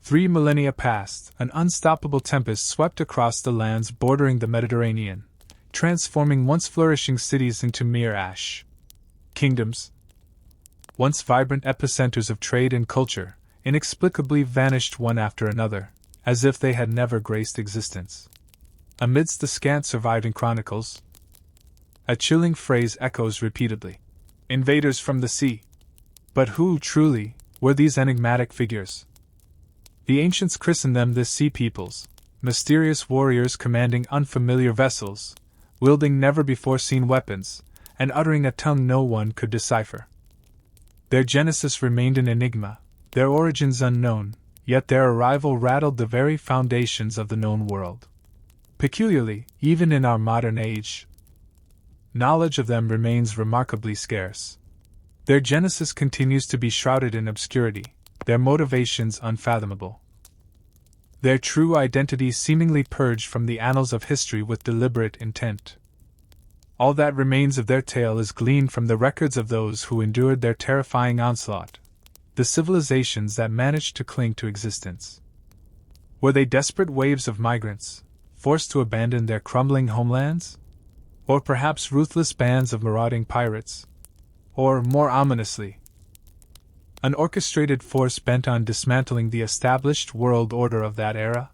3 millennia passed, an unstoppable tempest swept across the lands bordering the Mediterranean, transforming once flourishing cities into mere ash. Kingdoms, once vibrant epicenters of trade and culture, inexplicably vanished one after another, as if they had never graced existence. Amidst the scant surviving chronicles, a chilling phrase echoes repeatedly: invaders from the sea. But who, truly, were these enigmatic figures? The ancients christened them the Sea Peoples, mysterious warriors commanding unfamiliar vessels, wielding never-before-seen weapons, and uttering a tongue no one could decipher. Their genesis remained an enigma, their origins unknown, yet their arrival rattled the very foundations of the known world. Peculiarly, even in our modern age, knowledge of them remains remarkably scarce. Their genesis continues to be shrouded in obscurity, their motivations unfathomable. Their true identity seemingly purged from the annals of history with deliberate intent. All that remains of their tale is gleaned from the records of those who endured their terrifying onslaught, the civilizations that managed to cling to existence. Were they desperate waves of migrants, forced to abandon their crumbling homelands? Or perhaps ruthless bands of marauding pirates? Or, more ominously, an orchestrated force bent on dismantling the established world order of that era?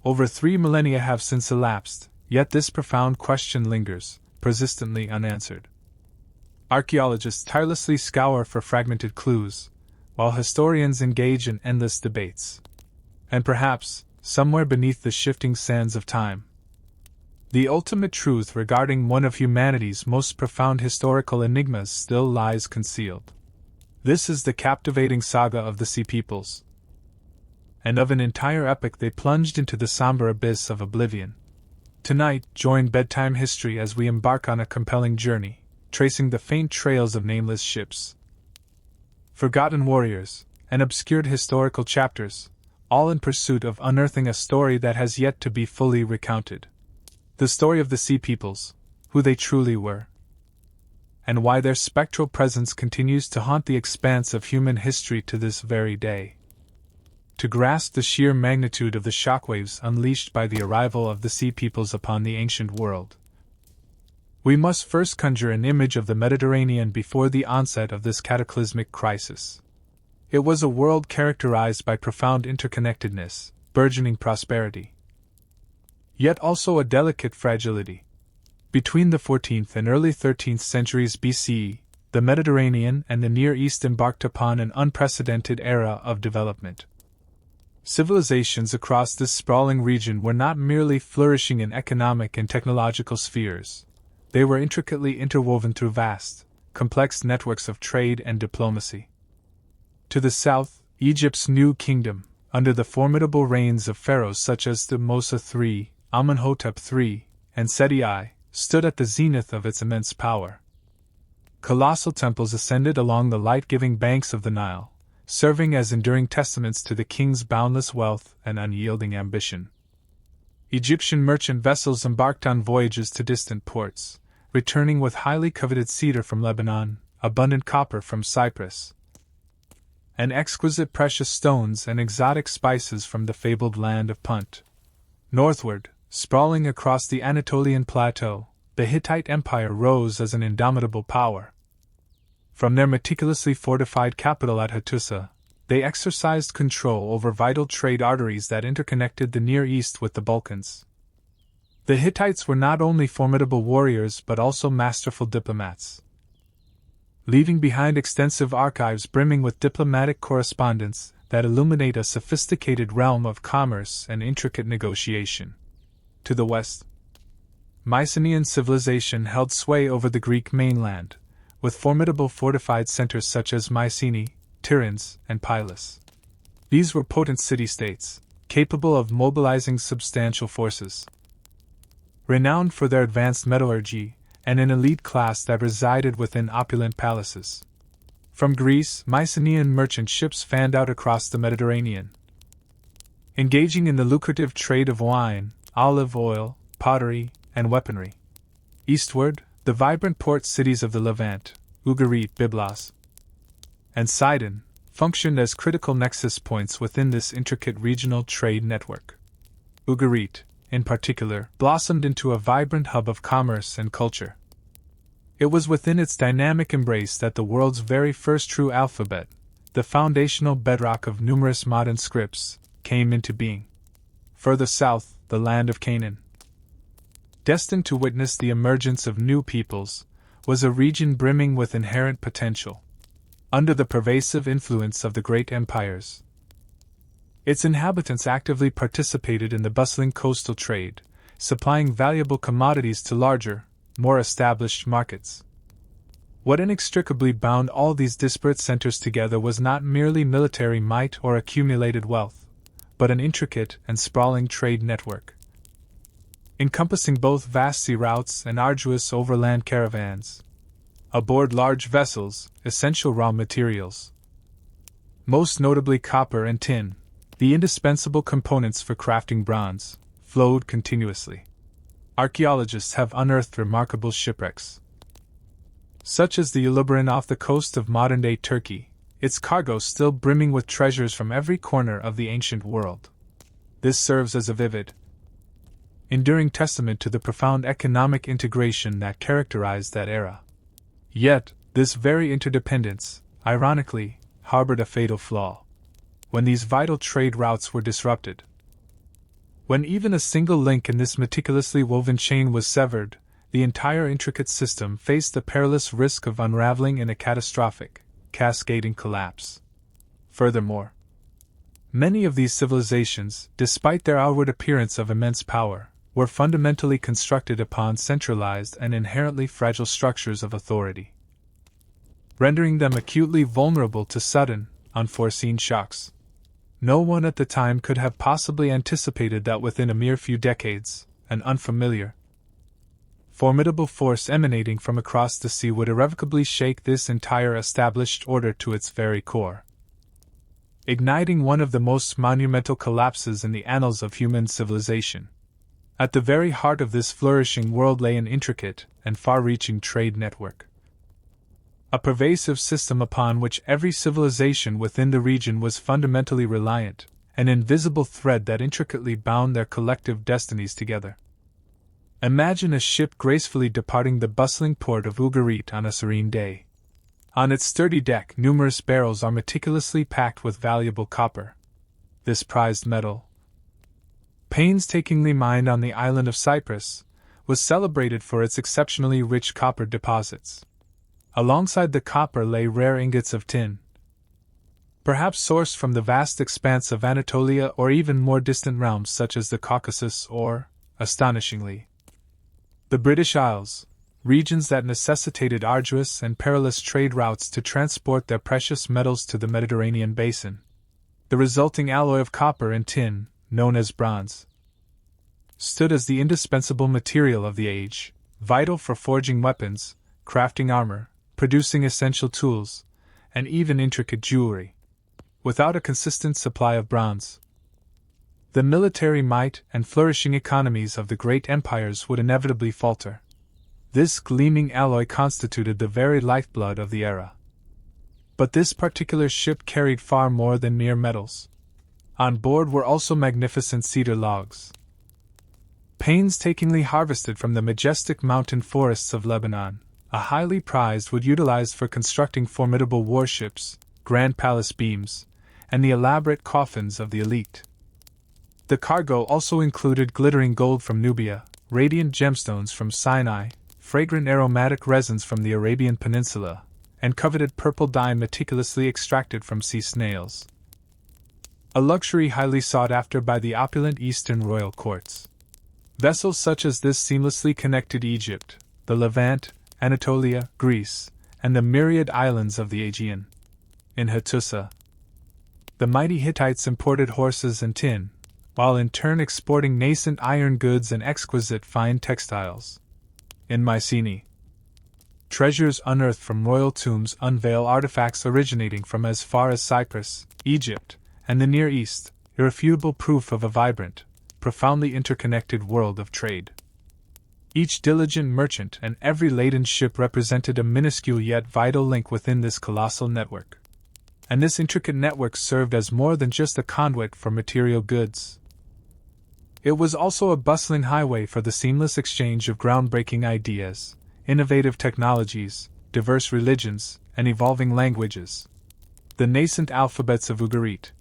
Over 3 millennia have since elapsed, yet this profound question lingers, persistently unanswered. Archaeologists tirelessly scour for fragmented clues, while historians engage in endless debates. And perhaps, somewhere beneath the shifting sands of time, the ultimate truth regarding one of humanity's most profound historical enigmas still lies concealed. This is the captivating saga of the Sea Peoples. And of an entire epoch they plunged into the somber abyss of oblivion. Tonight, join Bedtime History as we embark on a compelling journey, tracing the faint trails of nameless ships, forgotten warriors, and obscured historical chapters, all in pursuit of unearthing a story that has yet to be fully recounted. The story of the Sea Peoples, who they truly were, and why their spectral presence continues to haunt the expanse of human history to this very day. To grasp the sheer magnitude of the shockwaves unleashed by the arrival of the Sea Peoples upon the ancient world, we must first conjure an image of the Mediterranean before the onset of this cataclysmic crisis. It was a world characterized by profound interconnectedness, burgeoning prosperity, yet also a delicate fragility. Between the 14th and early 13th centuries BCE, the Mediterranean and the Near East embarked upon an unprecedented era of development. Civilizations across this sprawling region were not merely flourishing in economic and technological spheres. They were intricately interwoven through vast, complex networks of trade and diplomacy. To the south, Egypt's new kingdom, under the formidable reigns of pharaohs such as Thutmose III, Amenhotep III, and Seti I, stood at the zenith of its immense power. Colossal temples ascended along the light-giving banks of the Nile, serving as enduring testaments to the king's boundless wealth and unyielding ambition. Egyptian merchant vessels embarked on voyages to distant ports, returning with highly coveted cedar from Lebanon, abundant copper from Cyprus, and exquisite precious stones and exotic spices from the fabled land of Punt. Northward, sprawling across the Anatolian plateau, the Hittite Empire rose as an indomitable power. From their meticulously fortified capital at Hattusa, they exercised control over vital trade arteries that interconnected the Near East with the Balkans. The Hittites were not only formidable warriors but also masterful diplomats, leaving behind extensive archives brimming with diplomatic correspondence that illuminate a sophisticated realm of commerce and intricate negotiation. To the west, Mycenaean civilization held sway over the Greek mainland, with formidable fortified centers such as Mycenae, Tiryns, and Pylos. These were potent city-states, capable of mobilizing substantial forces. Renowned for their advanced metallurgy and an elite class that resided within opulent palaces. From Greece, Mycenaean merchant ships fanned out across the Mediterranean, engaging in the lucrative trade of wine, olive oil, pottery, and weaponry. Eastward, the vibrant port cities of the Levant, Ugarit, Byblos, and Sidon, functioned as critical nexus points within this intricate regional trade network. Ugarit, in particular, blossomed into a vibrant hub of commerce and culture. It was within its dynamic embrace that the world's very first true alphabet, the foundational bedrock of numerous modern scripts, came into being. Further south, the land of Canaan, destined to witness the emergence of new peoples, was a region brimming with inherent potential, under the pervasive influence of the great empires. Its inhabitants actively participated in the bustling coastal trade, supplying valuable commodities to larger, more established markets. What inextricably bound all these disparate centers together was not merely military might or accumulated wealth, but an intricate and sprawling trade network, encompassing both vast sea routes and arduous overland caravans. Aboard large vessels, essential raw materials, most notably copper and tin, the indispensable components for crafting bronze, flowed continuously. Archaeologists have unearthed remarkable shipwrecks, such as the Ulubaran off the coast of modern-day Turkey, its cargo still brimming with treasures from every corner of the ancient world. This serves as a vivid, enduring testament to the profound economic integration that characterized that era. Yet, this very interdependence, ironically, harbored a fatal flaw. When these vital trade routes were disrupted, when even a single link in this meticulously woven chain was severed, the entire intricate system faced the perilous risk of unraveling in a catastrophic, cascading collapse. Furthermore, many of these civilizations, despite their outward appearance of immense power, were fundamentally constructed upon centralized and inherently fragile structures of authority, rendering them acutely vulnerable to sudden, unforeseen shocks. No one at the time could have possibly anticipated that within a mere few decades, an unfamiliar, formidable force emanating from across the sea would irrevocably shake this entire established order to its very core, igniting one of the most monumental collapses in the annals of human civilization. At the very heart of this flourishing world lay an intricate and far-reaching trade network, a pervasive system upon which every civilization within the region was fundamentally reliant, an invisible thread that intricately bound their collective destinies together. Imagine a ship gracefully departing the bustling port of Ugarit on a serene day. On its sturdy deck, numerous barrels are meticulously packed with valuable copper. This prized metal, painstakingly mined on the island of Cyprus, was celebrated for its exceptionally rich copper deposits. Alongside the copper lay rare ingots of tin, perhaps sourced from the vast expanse of Anatolia or even more distant realms such as the Caucasus or, astonishingly, the British Isles, regions that necessitated arduous and perilous trade routes to transport their precious metals to the Mediterranean basin. The resulting alloy of copper and tin, known as bronze, stood as the indispensable material of the age, vital for forging weapons, crafting armor, producing essential tools, and even intricate jewelry. Without a consistent supply of bronze, the military might and flourishing economies of the great empires would inevitably falter. This gleaming alloy constituted the very lifeblood of the era. But this particular ship carried far more than mere metals. On board were also magnificent cedar logs, painstakingly harvested from the majestic mountain forests of Lebanon, a highly prized wood utilized for constructing formidable warships, grand palace beams, and the elaborate coffins of the elite. The cargo also included glittering gold from Nubia, radiant gemstones from Sinai, fragrant aromatic resins from the Arabian Peninsula, and coveted purple dye meticulously extracted from sea snails, a luxury highly sought after by the opulent Eastern royal courts. Vessels such as this seamlessly connected Egypt, the Levant, Anatolia, Greece, and the myriad islands of the Aegean. In Hattusa, the mighty Hittites imported horses and tin, while in turn exporting nascent iron goods and exquisite fine textiles. In Mycenae, treasures unearthed from royal tombs unveil artifacts originating from as far as Cyprus, Egypt, and the Near East, irrefutable proof of a vibrant, profoundly interconnected world of trade. Each diligent merchant and every laden ship represented a minuscule yet vital link within this colossal network. and this intricate network served as more than just a conduit for material goods. It was also a bustling highway for the seamless exchange of groundbreaking ideas, innovative technologies, diverse religions, and evolving languages. The nascent alphabets of Ugarit,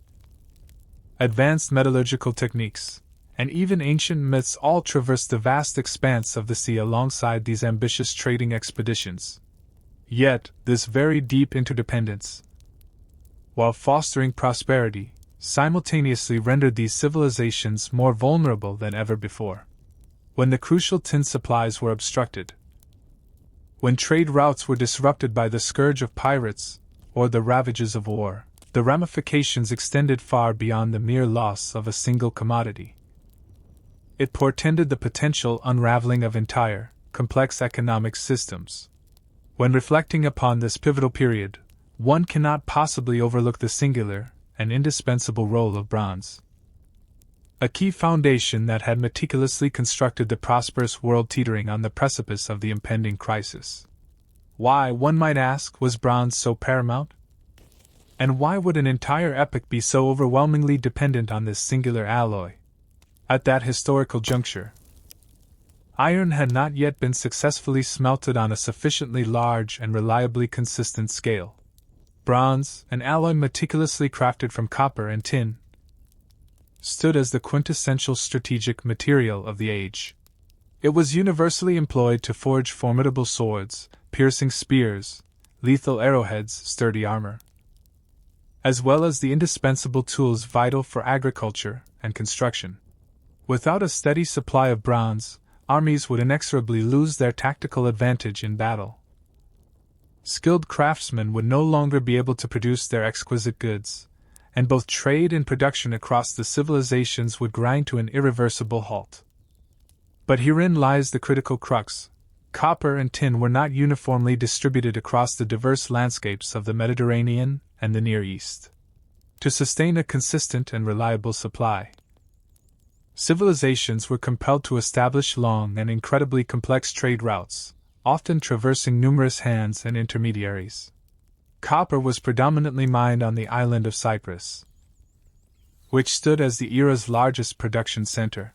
advanced metallurgical techniques, and even ancient myths all traversed the vast expanse of the sea alongside these ambitious trading expeditions. Yet, this very deep interdependence, while fostering prosperity, simultaneously rendered these civilizations more vulnerable than ever before. When the crucial tin supplies were obstructed, when trade routes were disrupted by the scourge of pirates or the ravages of war, the ramifications extended far beyond the mere loss of a single commodity. It portended the potential unraveling of entire, complex economic systems. When reflecting upon this pivotal period, one cannot possibly overlook the singular and indispensable role of bronze. A key foundation that had meticulously constructed the prosperous world teetering on the precipice of the impending crisis. Why, one might ask, was bronze so paramount? And why would an entire epoch be so overwhelmingly dependent on this singular alloy? At that historical juncture, iron had not yet been successfully smelted on a sufficiently large and reliably consistent scale. Bronze, an alloy meticulously crafted from copper and tin, stood as the quintessential strategic material of the age. It was universally employed to forge formidable swords, piercing spears, lethal arrowheads, sturdy armor, as well as the indispensable tools vital for agriculture and construction. Without a steady supply of bronze, armies would inexorably lose their tactical advantage in battle. Skilled craftsmen would no longer be able to produce their exquisite goods, and both trade and production across the civilizations would grind to an irreversible halt. But herein lies the critical crux. Copper and tin were not uniformly distributed across the diverse landscapes of the Mediterranean and the Near East. To sustain a consistent and reliable supply, civilizations were compelled to establish long and incredibly complex trade routes, often traversing numerous hands and intermediaries. Copper was predominantly mined on the island of Cyprus, which stood as the era's largest production center.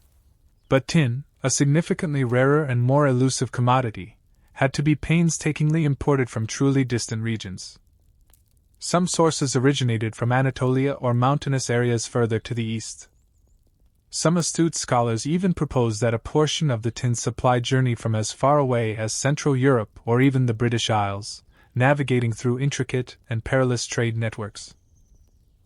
But tin, a significantly rarer and more elusive commodity, had to be painstakingly imported from truly distant regions. Some sources originated from Anatolia or mountainous areas further to the east. Some astute scholars even propose that a portion of the tin supply journeyed from as far away as Central Europe or even the British Isles, navigating through intricate and perilous trade networks.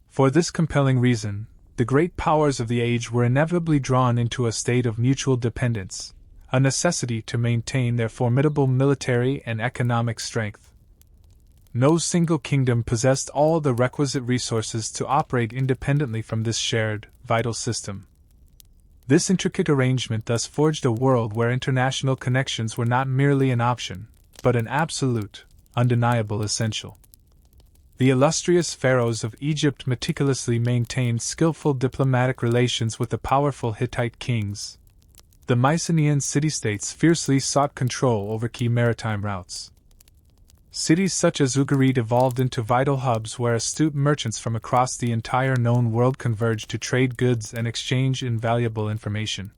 For this compelling reason, the great powers of the age were inevitably drawn into a state of mutual dependence, a necessity to maintain their formidable military and economic strength. No single kingdom possessed all the requisite resources to operate independently from this shared, vital system. This intricate arrangement thus forged a world where international connections were not merely an option, but an absolute, undeniable essential. The illustrious pharaohs of Egypt meticulously maintained skillful diplomatic relations with the powerful Hittite kings. The Mycenaean city-states fiercely sought control over key maritime routes. Cities such as Ugarit evolved into vital hubs where astute merchants from across the entire known world converged to trade goods and exchange invaluable information.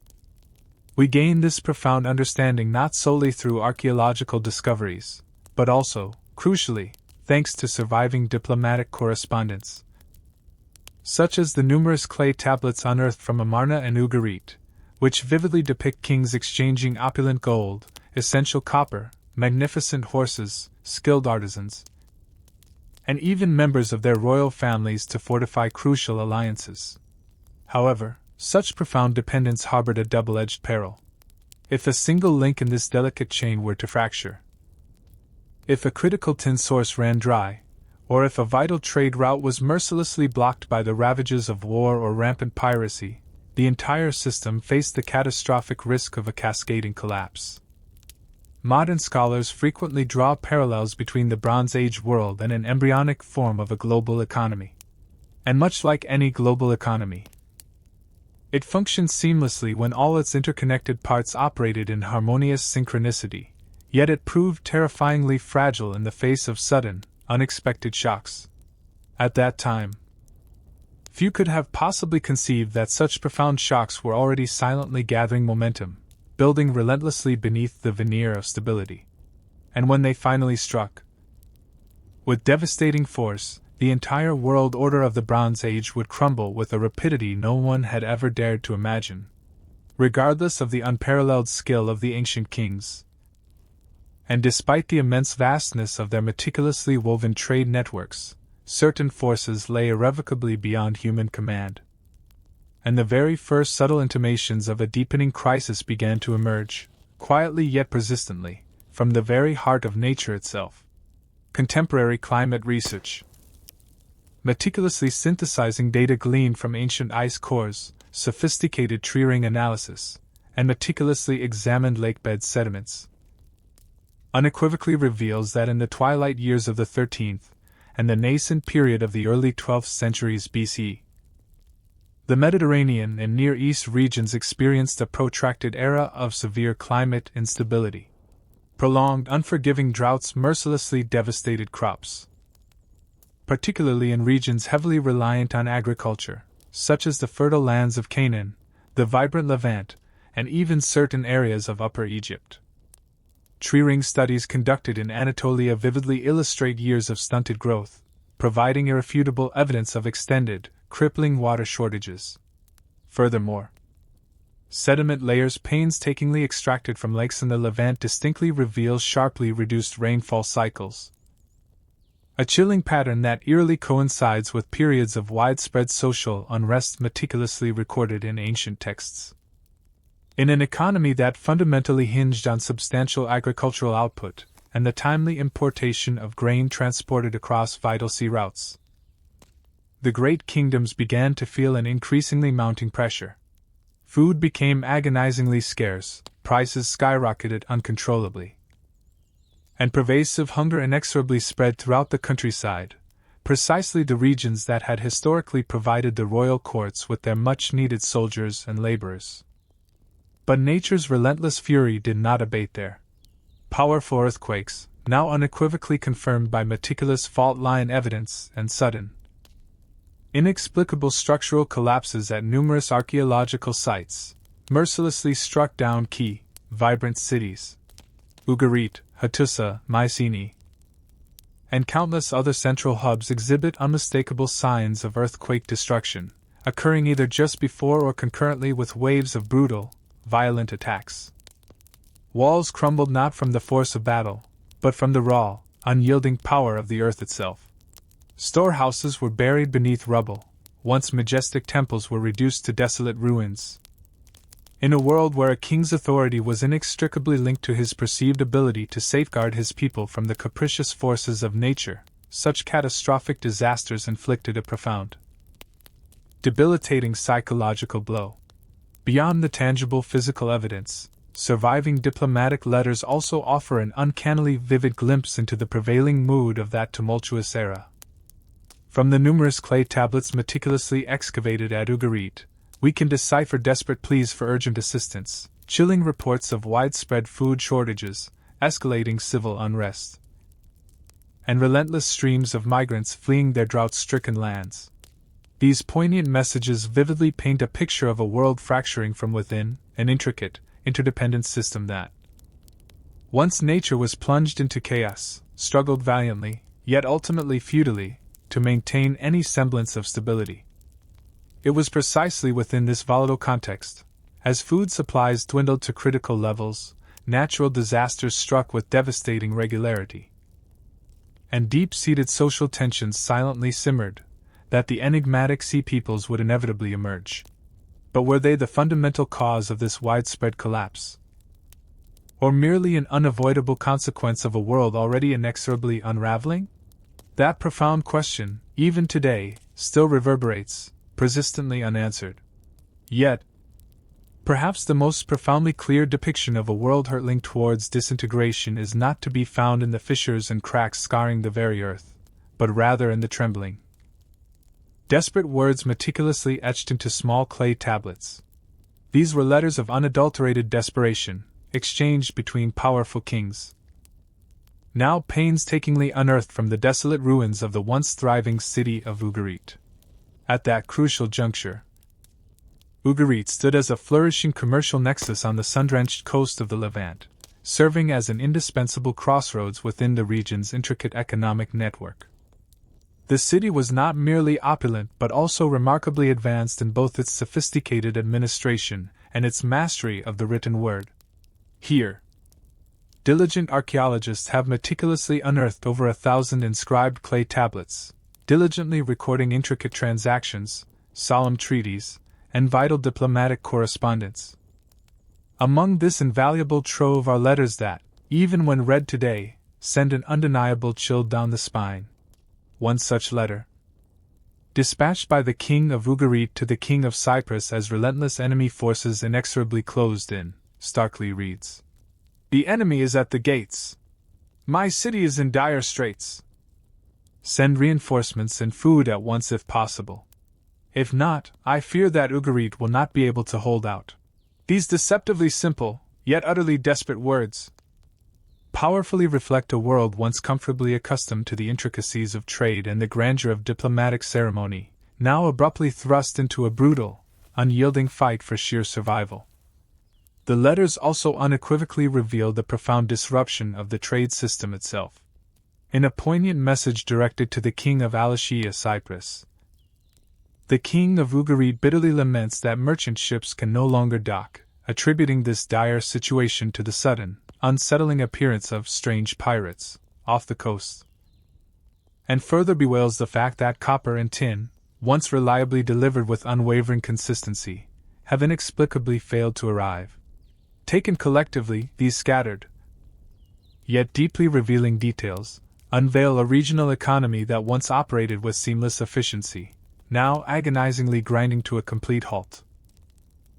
We gain this profound understanding not solely through archaeological discoveries, but also, crucially, thanks to surviving diplomatic correspondence, such as the numerous clay tablets unearthed from Amarna and Ugarit, which vividly depict kings exchanging opulent gold, essential copper, magnificent horses, skilled artisans, and even members of their royal families to fortify crucial alliances. However, such profound dependence harbored a double-edged peril. If a single link in this delicate chain were to fracture, if a critical tin source ran dry, or if a vital trade route was mercilessly blocked by the ravages of war or rampant piracy, the entire system faced the catastrophic risk of a cascading collapse. Modern scholars frequently draw parallels between the Bronze Age world and an embryonic form of a global economy. And much like any global economy, it functioned seamlessly when all its interconnected parts operated in harmonious synchronicity, yet it proved terrifyingly fragile in the face of sudden, unexpected shocks. At that time, few could have possibly conceived that such profound shocks were already silently gathering momentum, building relentlessly beneath the veneer of stability. And when they finally struck, with devastating force, the entire world order of the Bronze Age would crumble with a rapidity no one had ever dared to imagine, regardless of the unparalleled skill of the ancient kings. And despite the immense vastness of their meticulously woven trade networks, certain forces lay irrevocably beyond human command. And the very first subtle intimations of a deepening crisis began to emerge, quietly yet persistently, from the very heart of nature itself. Contemporary climate research, meticulously synthesizing data gleaned from ancient ice cores, sophisticated tree ring analysis, and meticulously examined lakebed sediments, unequivocally reveals that in the twilight years of the 13th and the nascent period of the early 12th centuries BC, the Mediterranean and Near East regions experienced a protracted era of severe climate instability. Prolonged, unforgiving droughts mercilessly devastated crops, particularly in regions heavily reliant on agriculture, such as the fertile lands of Canaan, the vibrant Levant, and even certain areas of Upper Egypt. Tree-ring studies conducted in Anatolia vividly illustrate years of stunted growth, providing irrefutable evidence of extended, crippling water shortages. Furthermore, sediment layers painstakingly extracted from lakes in the Levant distinctly reveal sharply reduced rainfall cycles, a chilling pattern that eerily coincides with periods of widespread social unrest meticulously recorded in ancient texts. In an economy that fundamentally hinged on substantial agricultural output and the timely importation of grain transported across vital sea routes, the great kingdoms began to feel an increasingly mounting pressure. Food became agonizingly scarce, prices skyrocketed uncontrollably, and pervasive hunger inexorably spread throughout the countryside, precisely the regions that had historically provided the royal courts with their much-needed soldiers and laborers. But nature's relentless fury did not abate there. Powerful earthquakes, now unequivocally confirmed by meticulous fault line evidence, and sudden, inexplicable structural collapses at numerous archaeological sites, mercilessly struck down key, vibrant cities. Ugarit, Hattusa, Mycenae, and countless other central hubs exhibit unmistakable signs of earthquake destruction, occurring either just before or concurrently with waves of brutal, violent attacks. Walls crumbled not from the force of battle, but from the raw, unyielding power of the earth itself. Storehouses were buried beneath rubble, once majestic temples were reduced to desolate ruins. In a world where a king's authority was inextricably linked to his perceived ability to safeguard his people from the capricious forces of nature, such catastrophic disasters inflicted a profound, debilitating psychological blow. Beyond the tangible physical evidence, surviving diplomatic letters also offer an uncannily vivid glimpse into the prevailing mood of that tumultuous era. From the numerous clay tablets meticulously excavated at Ugarit, we can decipher desperate pleas for urgent assistance, chilling reports of widespread food shortages, escalating civil unrest, and relentless streams of migrants fleeing their drought-stricken lands. These poignant messages vividly paint a picture of a world fracturing from within, an intricate, interdependent system that, once nature was plunged into chaos, struggled valiantly, yet ultimately futilely, to maintain any semblance of stability. It was precisely within this volatile context, as food supplies dwindled to critical levels, natural disasters struck with devastating regularity, and deep-seated social tensions silently simmered, that the enigmatic sea peoples would inevitably emerge. But were they the fundamental cause of this widespread collapse? Or merely an unavoidable consequence of a world already inexorably unraveling? That profound question, even today, still reverberates, persistently unanswered. Yet, perhaps the most profoundly clear depiction of a world hurtling towards disintegration is not to be found in the fissures and cracks scarring the very earth, but rather in the trembling, desperate words meticulously etched into small clay tablets. These were letters of unadulterated desperation, exchanged between powerful kings. now painstakingly unearthed from the desolate ruins of the once thriving city of Ugarit. At that crucial juncture, Ugarit stood as a flourishing commercial nexus on the sun-drenched coast of the Levant, serving as an indispensable crossroads within the region's intricate economic network. The city was not merely opulent but also remarkably advanced in both its sophisticated administration and its mastery of the written word. Here, diligent archaeologists have meticulously unearthed over 1,000 inscribed clay tablets, diligently recording intricate transactions, solemn treaties, and vital diplomatic correspondence. Among this invaluable trove are letters that, even when read today, send an undeniable chill down the spine. One such letter, dispatched by the king of Ugarit to the king of Cyprus as relentless enemy forces inexorably closed in, starkly reads: "The enemy is at the gates. My city is in dire straits. Send reinforcements and food at once if possible. If not, I fear that Ugarit will not be able to hold out." These deceptively simple, yet utterly desperate words powerfully reflect a world once comfortably accustomed to the intricacies of trade and the grandeur of diplomatic ceremony, now abruptly thrust into a brutal, unyielding fight for sheer survival. The letters also unequivocally reveal the profound disruption of the trade system itself. In a poignant message directed to the king of Alashiya, Cyprus, the king of Ugarit bitterly laments that merchant ships can no longer dock, attributing this dire situation to the sudden, unsettling appearance of strange pirates off the coast, and further bewails the fact that copper and tin, once reliably delivered with unwavering consistency, have inexplicably failed to arrive. Taken collectively, these scattered, yet deeply revealing details, unveil a regional economy that once operated with seamless efficiency, now agonizingly grinding to a complete halt.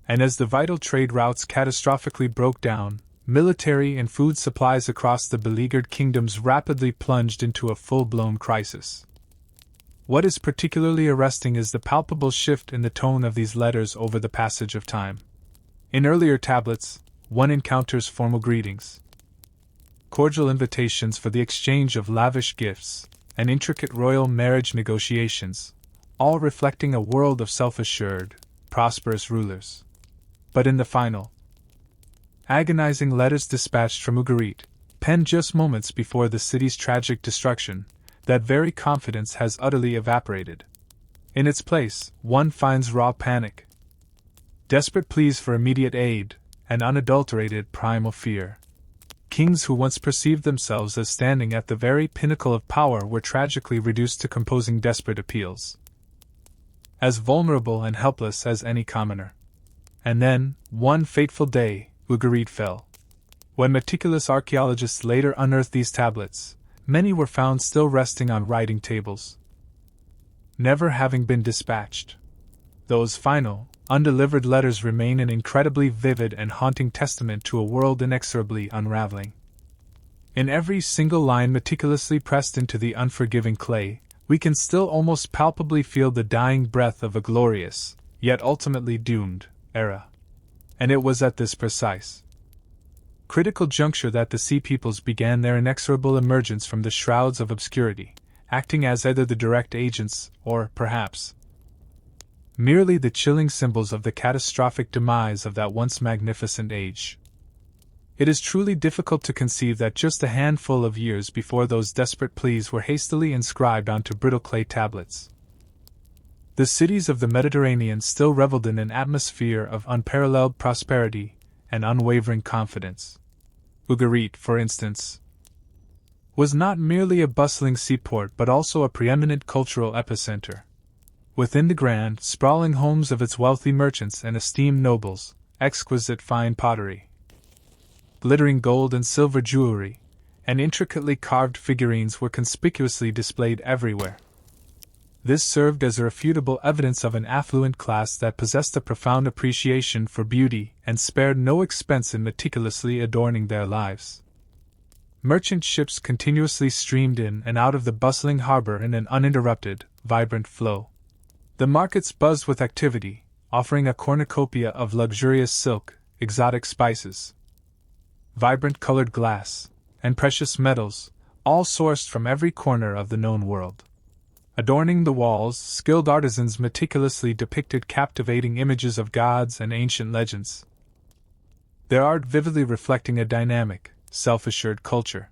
And as the vital trade routes catastrophically broke down, military and food supplies across the beleaguered kingdoms rapidly plunged into a full-blown crisis. What is particularly arresting is the palpable shift in the tone of these letters over the passage of time. In earlier tablets, one encounters formal greetings, cordial invitations for the exchange of lavish gifts, and intricate royal marriage negotiations, all reflecting a world of self-assured, prosperous rulers. But in the final, agonizing letters dispatched from Ugarit, penned just moments before the city's tragic destruction, that very confidence has utterly evaporated. In its place, one finds raw panic, desperate pleas for immediate aid, and unadulterated primal fear. Kings who once perceived themselves as standing at the very pinnacle of power were tragically reduced to composing desperate appeals, as vulnerable and helpless as any commoner. And then, one fateful day, Ugarit fell. When meticulous archaeologists later unearthed these tablets, many were found still resting on writing tables, never having been dispatched. Those final, undelivered letters remain an incredibly vivid and haunting testament to a world inexorably unraveling. In every single line meticulously pressed into the unforgiving clay, we can still almost palpably feel the dying breath of a glorious, yet ultimately doomed, era. And it was at this precise, critical juncture that the Sea Peoples began their inexorable emergence from the shrouds of obscurity, acting as either the direct agents, or, perhaps, merely the chilling symbols of the catastrophic demise of that once magnificent age. It is truly difficult to conceive that just a handful of years before those desperate pleas were hastily inscribed onto brittle clay tablets, the cities of the Mediterranean still reveled in an atmosphere of unparalleled prosperity and unwavering confidence. Ugarit, for instance, was not merely a bustling seaport but also a preeminent cultural epicenter. Within the grand, sprawling homes of its wealthy merchants and esteemed nobles, exquisite fine pottery, glittering gold and silver jewelry, and intricately carved figurines were conspicuously displayed everywhere. This served as irrefutable evidence of an affluent class that possessed a profound appreciation for beauty and spared no expense in meticulously adorning their lives. Merchant ships continuously streamed in and out of the bustling harbor in an uninterrupted, vibrant flow. The markets buzzed with activity, offering a cornucopia of luxurious silk, exotic spices, vibrant colored glass, and precious metals, all sourced from every corner of the known world. Adorning the walls, skilled artisans meticulously depicted captivating images of gods and ancient legends, their art vividly reflecting a dynamic, self-assured culture.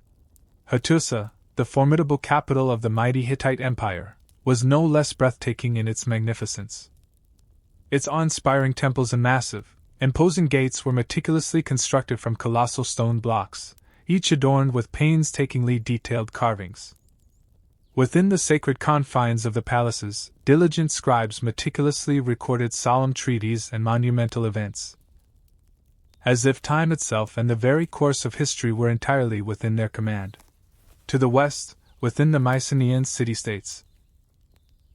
Hattusa, the formidable capital of the mighty Hittite Empire, was no less breathtaking in its magnificence. Its awe-inspiring temples and massive, imposing gates were meticulously constructed from colossal stone blocks, each adorned with painstakingly detailed carvings. Within the sacred confines of the palaces, diligent scribes meticulously recorded solemn treaties and monumental events, as if time itself and the very course of history were entirely within their command. To the west, within the Mycenaean city-states,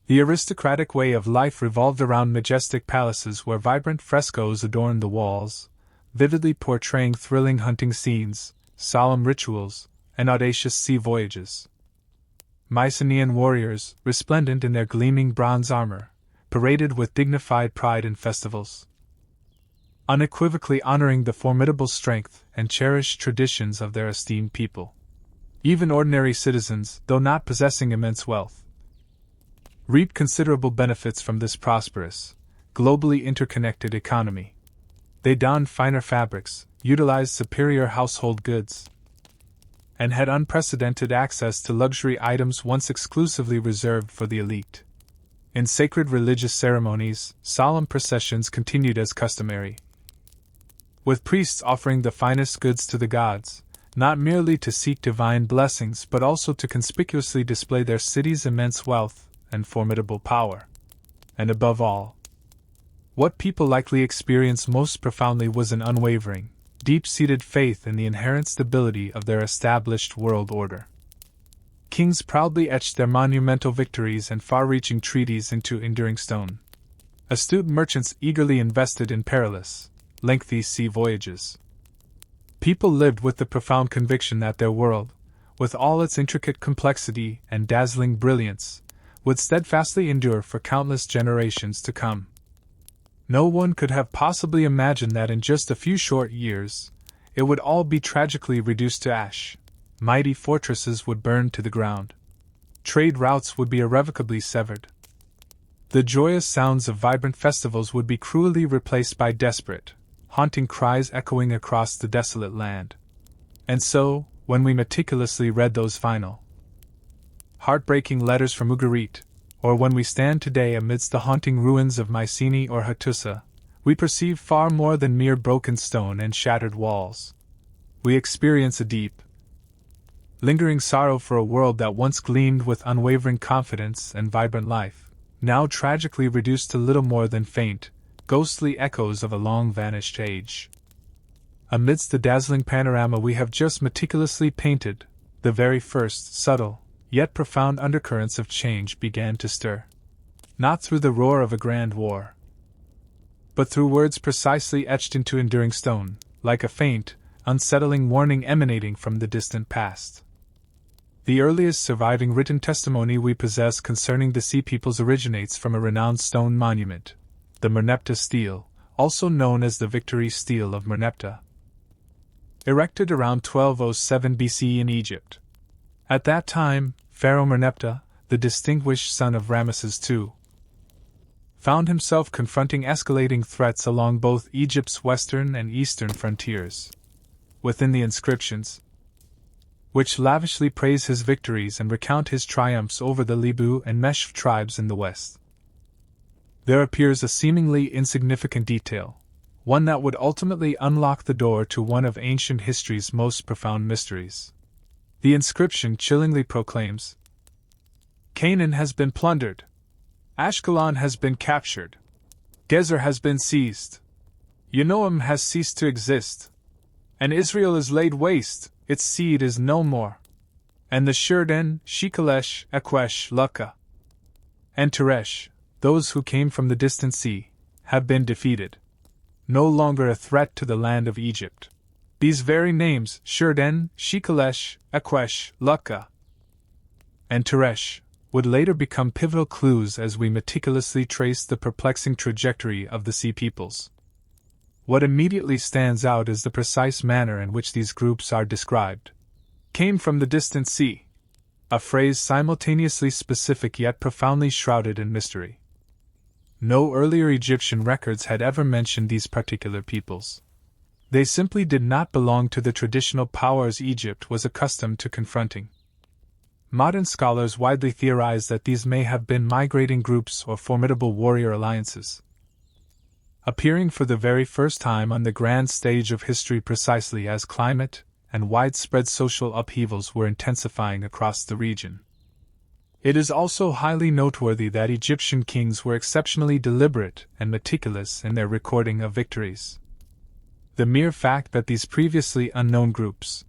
the aristocratic way of life revolved around majestic palaces where vibrant frescoes adorned the walls, vividly portraying thrilling hunting scenes, solemn rituals, and audacious sea voyages. Mycenaean warriors, resplendent in their gleaming bronze armor, paraded with dignified pride in festivals, unequivocally honoring the formidable strength and cherished traditions of their esteemed people. Even ordinary citizens, though not possessing immense wealth, reaped considerable benefits from this prosperous, globally interconnected economy. They donned finer fabrics, utilized superior household goods, and had unprecedented access to luxury items once exclusively reserved for the elite. In sacred religious ceremonies, solemn processions continued as customary, with priests offering the finest goods to the gods, not merely to seek divine blessings but also to conspicuously display their city's immense wealth and formidable power. And above all, what people likely experienced most profoundly was an unwavering, deep-seated faith in the inherent stability of their established world order. Kings proudly etched their monumental victories and far-reaching treaties into enduring stone. Astute merchants eagerly invested in perilous, lengthy sea voyages. People lived with the profound conviction that their world, with all its intricate complexity and dazzling brilliance, would steadfastly endure for countless generations to come. No one could have possibly imagined that in just a few short years, it would all be tragically reduced to ash. Mighty fortresses would burn to the ground. Trade routes would be irrevocably severed. The joyous sounds of vibrant festivals would be cruelly replaced by desperate, haunting cries echoing across the desolate land. And so, when we meticulously read those final, heartbreaking letters from Ugarit, or when we stand today amidst the haunting ruins of Mycenae or Hattusa, we perceive far more than mere broken stone and shattered walls. We experience a deep, lingering sorrow for a world that once gleamed with unwavering confidence and vibrant life, now tragically reduced to little more than faint, ghostly echoes of a long-vanished age. Amidst the dazzling panorama we have just meticulously painted, the very first subtle, yet profound undercurrents of change began to stir. Not through the roar of a grand war, but through words precisely etched into enduring stone, like a faint, unsettling warning emanating from the distant past. The earliest surviving written testimony we possess concerning the Sea Peoples originates from a renowned stone monument, the Merneptah stele, also known as the Victory Stele of Merneptah, erected around 1207 BC in Egypt. At that time, Pharaoh Merneptah, the distinguished son of Ramesses II, found himself confronting escalating threats along both Egypt's western and eastern frontiers. Within the inscriptions, which lavishly praise his victories and recount his triumphs over the Lebu and Meshf tribes in the west, there appears a seemingly insignificant detail, one that would ultimately unlock the door to one of ancient history's most profound mysteries. The inscription chillingly proclaims, "Canaan has been plundered. Ashkelon has been captured. Gezer has been seized. Yanoam has ceased to exist. And Israel is laid waste, its seed is no more. And the Shurden, Shekelesh, Ekwesh, Lukka, and Teresh, those who came from the distant sea, have been defeated. No longer a threat to the land of Egypt." These very names, Shurden, Shekelesh, Ekwesh, Lukka, and Teresh, would later become pivotal clues as we meticulously trace the perplexing trajectory of the Sea Peoples. What immediately stands out is the precise manner in which these groups are described. Came from the distant sea, a phrase simultaneously specific yet profoundly shrouded in mystery. No earlier Egyptian records had ever mentioned these particular peoples. They simply did not belong to the traditional powers Egypt was accustomed to confronting. Modern scholars widely theorize that these may have been migrating groups or formidable warrior alliances, appearing for the very first time on the grand stage of history precisely as climate and widespread social upheavals were intensifying across the region. It is also highly noteworthy that Egyptian kings were exceptionally deliberate and meticulous in their recording of victories. The mere fact that these previously unknown groups,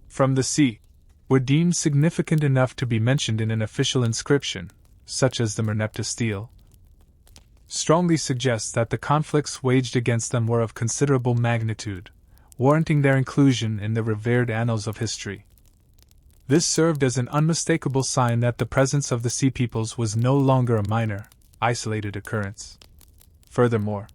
from the sea, were deemed significant enough to be mentioned in an official inscription, such as the Merneptah stele, strongly suggests that the conflicts waged against them were of considerable magnitude, warranting their inclusion in the revered annals of history. This served as an unmistakable sign that the presence of the Sea Peoples was no longer a minor, isolated occurrence. Furthermore,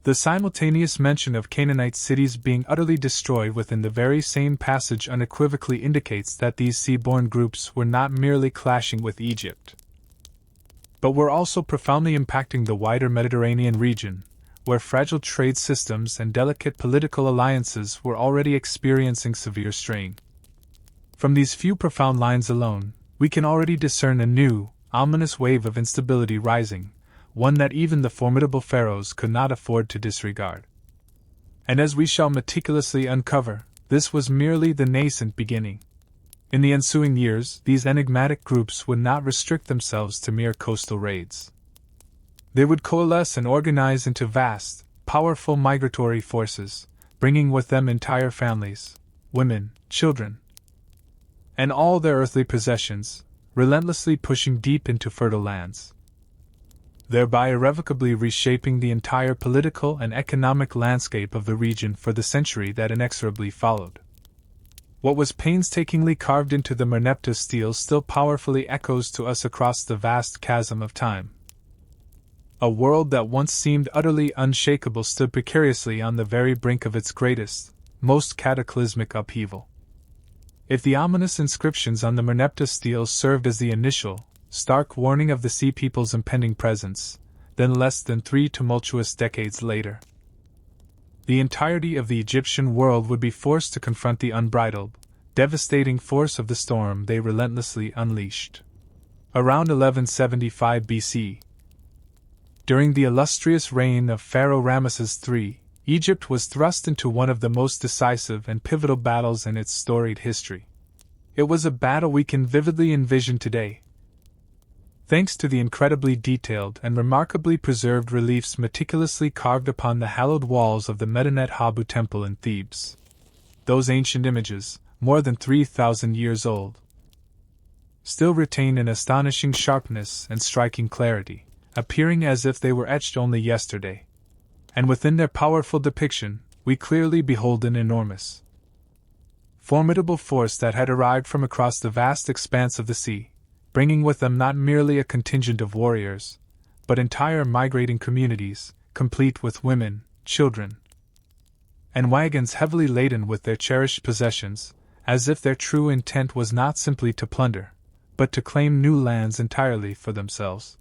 the simultaneous mention of Canaanite cities being utterly destroyed within the very same passage unequivocally indicates that these sea-born groups were not merely clashing with Egypt, but were also profoundly impacting the wider Mediterranean region, where fragile trade systems and delicate political alliances were already experiencing severe strain. From these few profound lines alone, we can already discern a new, ominous wave of instability rising, one that even the formidable pharaohs could not afford to disregard. And as we shall meticulously uncover, this was merely the nascent beginning. In the ensuing years, these enigmatic groups would not restrict themselves to mere coastal raids. They would coalesce and organize into vast, powerful migratory forces, bringing with them entire families, women, children, and all their earthly possessions, relentlessly pushing deep into fertile lands, thereby irrevocably reshaping the entire political and economic landscape of the region for the century that inexorably followed. What was painstakingly carved into the Merneptah stele still powerfully echoes to us across the vast chasm of time. A world that once seemed utterly unshakable stood precariously on the very brink of its greatest, most cataclysmic upheaval. If the ominous inscriptions on the Merneptah stele served as the initial, stark warning of the Sea People's impending presence, then less than 3 tumultuous decades later, the entirety of the Egyptian world would be forced to confront the unbridled, devastating force of the storm they relentlessly unleashed. Around 1175 BC, during the illustrious reign of Pharaoh Ramesses III, Egypt was thrust into one of the most decisive and pivotal battles in its storied history. It was a battle we can vividly envision today, thanks to the incredibly detailed and remarkably preserved reliefs meticulously carved upon the hallowed walls of the Medinet Habu temple in Thebes. Those ancient images, more than 3,000 years old, still retain an astonishing sharpness and striking clarity, appearing as if they were etched only yesterday. And within their powerful depiction, we clearly behold an enormous, formidable force that had arrived from across the vast expanse of the sea, bringing with them not merely a contingent of warriors, but entire migrating communities, complete with women, children, and wagons heavily laden with their cherished possessions, as if their true intent was not simply to plunder, but to claim new lands entirely for themselves.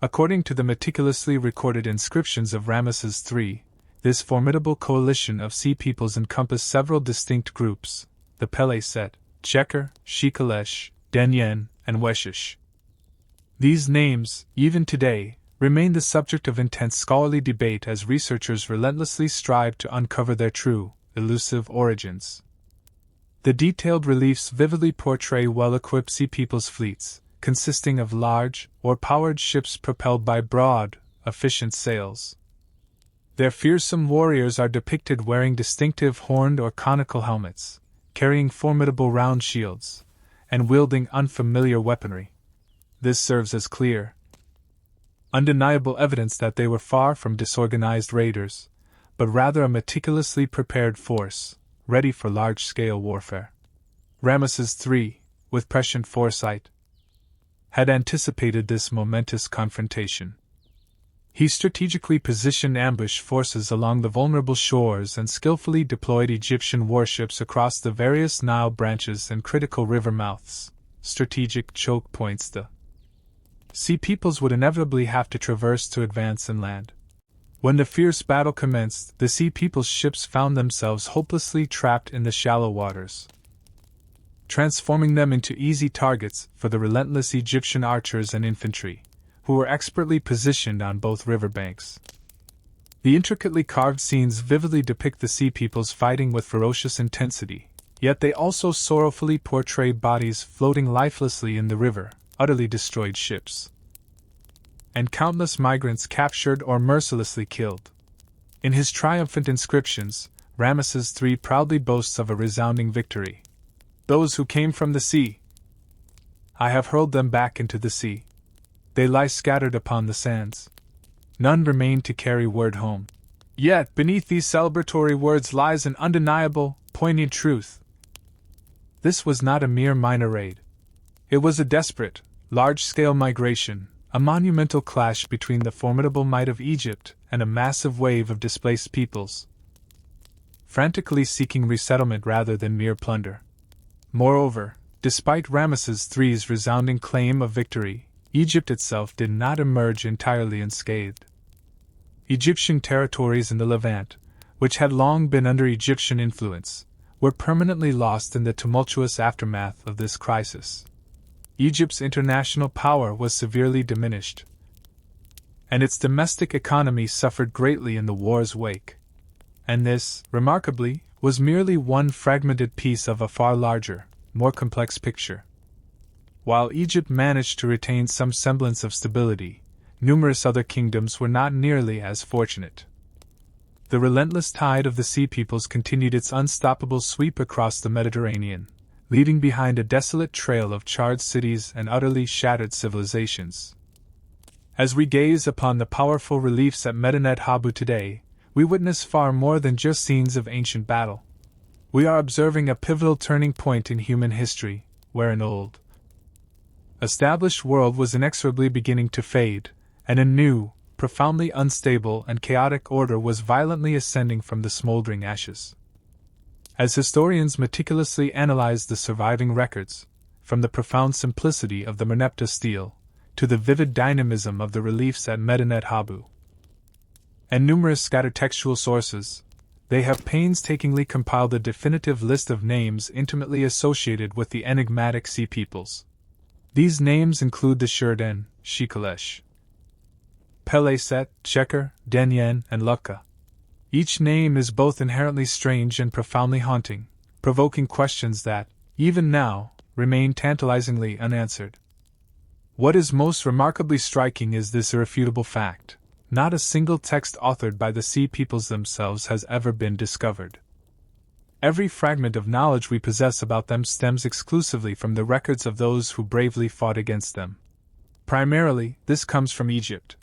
According to the meticulously recorded inscriptions of Ramesses III, this formidable coalition of sea peoples encompassed several distinct groups: the Peleset, Cheker, Shikalesh, Denyen, and Weshish. These names, even today, remain the subject of intense scholarly debate as researchers relentlessly strive to uncover their true, elusive origins. The detailed reliefs vividly portray well-equipped sea peoples' fleets, consisting of large, oar-powered ships propelled by broad, efficient sails. Their fearsome warriors are depicted wearing distinctive horned or conical helmets, carrying formidable round shields, and wielding unfamiliar weaponry. This serves as clear, undeniable evidence that they were far from disorganized raiders, but rather a meticulously prepared force, ready for large-scale warfare. Ramesses III, with prescient foresight, had anticipated this momentous confrontation. He strategically positioned ambush forces along the vulnerable shores and skillfully deployed Egyptian warships across the various Nile branches and critical river mouths, strategic choke points the sea peoples would inevitably have to traverse to advance inland. When the fierce battle commenced, the sea people's ships found themselves hopelessly trapped in the shallow waters, transforming them into easy targets for the relentless Egyptian archers and infantry, who were expertly positioned on both riverbanks. The intricately carved scenes vividly depict the sea peoples fighting with ferocious intensity, yet they also sorrowfully portray bodies floating lifelessly in the river, utterly destroyed ships, and countless migrants captured or mercilessly killed. In his triumphant inscriptions, Ramesses III proudly boasts of a resounding victory. Those who came from the sea, I have hurled them back into the sea. They lie scattered upon the sands. None remain to carry word home. Yet, beneath these celebratory words lies an undeniable, poignant truth. This was not a mere minor raid. It was a desperate, large-scale migration, a monumental clash between the formidable might of Egypt and a massive wave of displaced peoples, frantically seeking resettlement rather than mere plunder. Moreover, despite Ramesses III's resounding claim of victory, Egypt itself did not emerge entirely unscathed. Egyptian territories in the Levant, which had long been under Egyptian influence, were permanently lost in the tumultuous aftermath of this crisis. Egypt's international power was severely diminished, and its domestic economy suffered greatly in the war's wake. And this, remarkably, was merely one fragmented piece of a far larger, more complex picture. While Egypt managed to retain some semblance of stability, numerous other kingdoms were not nearly as fortunate. The relentless tide of the sea peoples continued its unstoppable sweep across the Mediterranean, leaving behind a desolate trail of charred cities and utterly shattered civilizations. As we gaze upon the powerful reliefs at Medinet Habu today, we witness far more than just scenes of ancient battle. We are observing a pivotal turning point in human history, where an old, established world was inexorably beginning to fade, and a new, profoundly unstable and chaotic order was violently ascending from the smoldering ashes. As historians meticulously analyzed the surviving records, from the profound simplicity of the Merneptah stele to the vivid dynamism of the reliefs at Medinet Habu, and numerous scattered textual sources, they have painstakingly compiled a definitive list of names intimately associated with the enigmatic sea peoples. These names include the Shurden, Shikalesh, Peleset, Cheker, Denyen, and Lukka. Each name is both inherently strange and profoundly haunting, provoking questions that, even now, remain tantalizingly unanswered. What is most remarkably striking is this irrefutable fact: not a single text authored by the sea peoples themselves has ever been discovered. Every fragment of knowledge we possess about them stems exclusively from the records of those who bravely fought against them. Primarily, this comes from Egypt,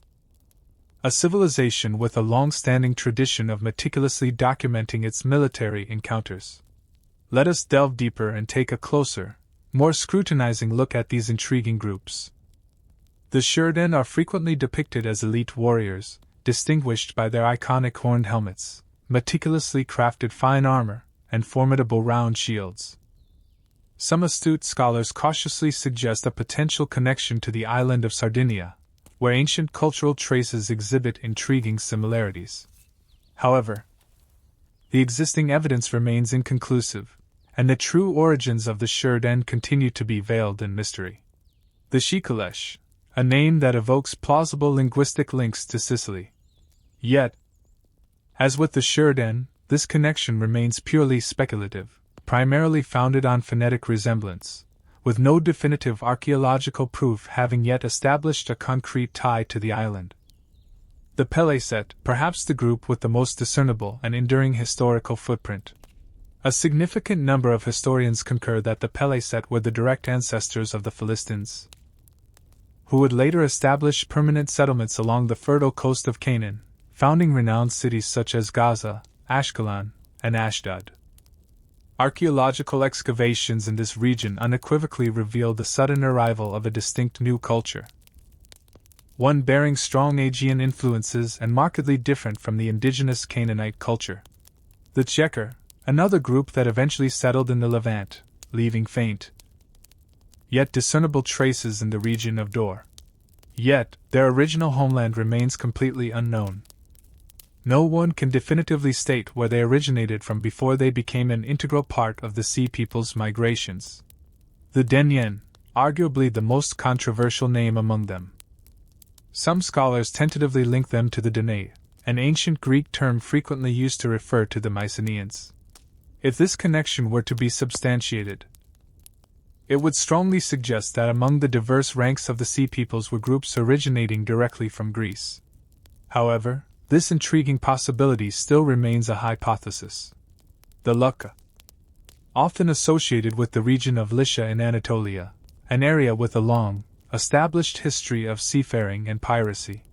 a civilization with a long-standing tradition of meticulously documenting its military encounters. Let us delve deeper and take a closer, more scrutinizing look at these intriguing groups. The Shurden are frequently depicted as elite warriors, distinguished by their iconic horned helmets, meticulously crafted fine armor, and formidable round shields. Some astute scholars cautiously suggest a potential connection to the island of Sardinia, where ancient cultural traces exhibit intriguing similarities. However, the existing evidence remains inconclusive, and the true origins of the Shurden continue to be veiled in mystery. The Shikalesh, a name that evokes plausible linguistic links to Sicily. Yet, as with the Shurden, this connection remains purely speculative, primarily founded on phonetic resemblance, with no definitive archaeological proof having yet established a concrete tie to the island. The Peleset, perhaps the group with the most discernible and enduring historical footprint. A significant number of historians concur that the Peleset were the direct ancestors of the Philistines, who would later establish permanent settlements along the fertile coast of Canaan, founding renowned cities such as Gaza, Ashkelon, and Ashdod. Archaeological excavations in this region unequivocally reveal the sudden arrival of a distinct new culture, one bearing strong Aegean influences and markedly different from the indigenous Canaanite culture. The Cheker, another group that eventually settled in the Levant, leaving faint yet discernible traces in the region of Dor. Yet, their original homeland remains completely unknown. No one can definitively state where they originated from before they became an integral part of the Sea People's migrations. The Denyen, arguably the most controversial name among them. Some scholars tentatively link them to the Danae, an ancient Greek term frequently used to refer to the Mycenaeans. If this connection were to be substantiated, it would strongly suggest that among the diverse ranks of the Sea Peoples were groups originating directly from Greece. However, this intriguing possibility still remains a hypothesis. The Lucca, often associated with the region of Lycia in Anatolia, an area with a long, established history of seafaring and piracy.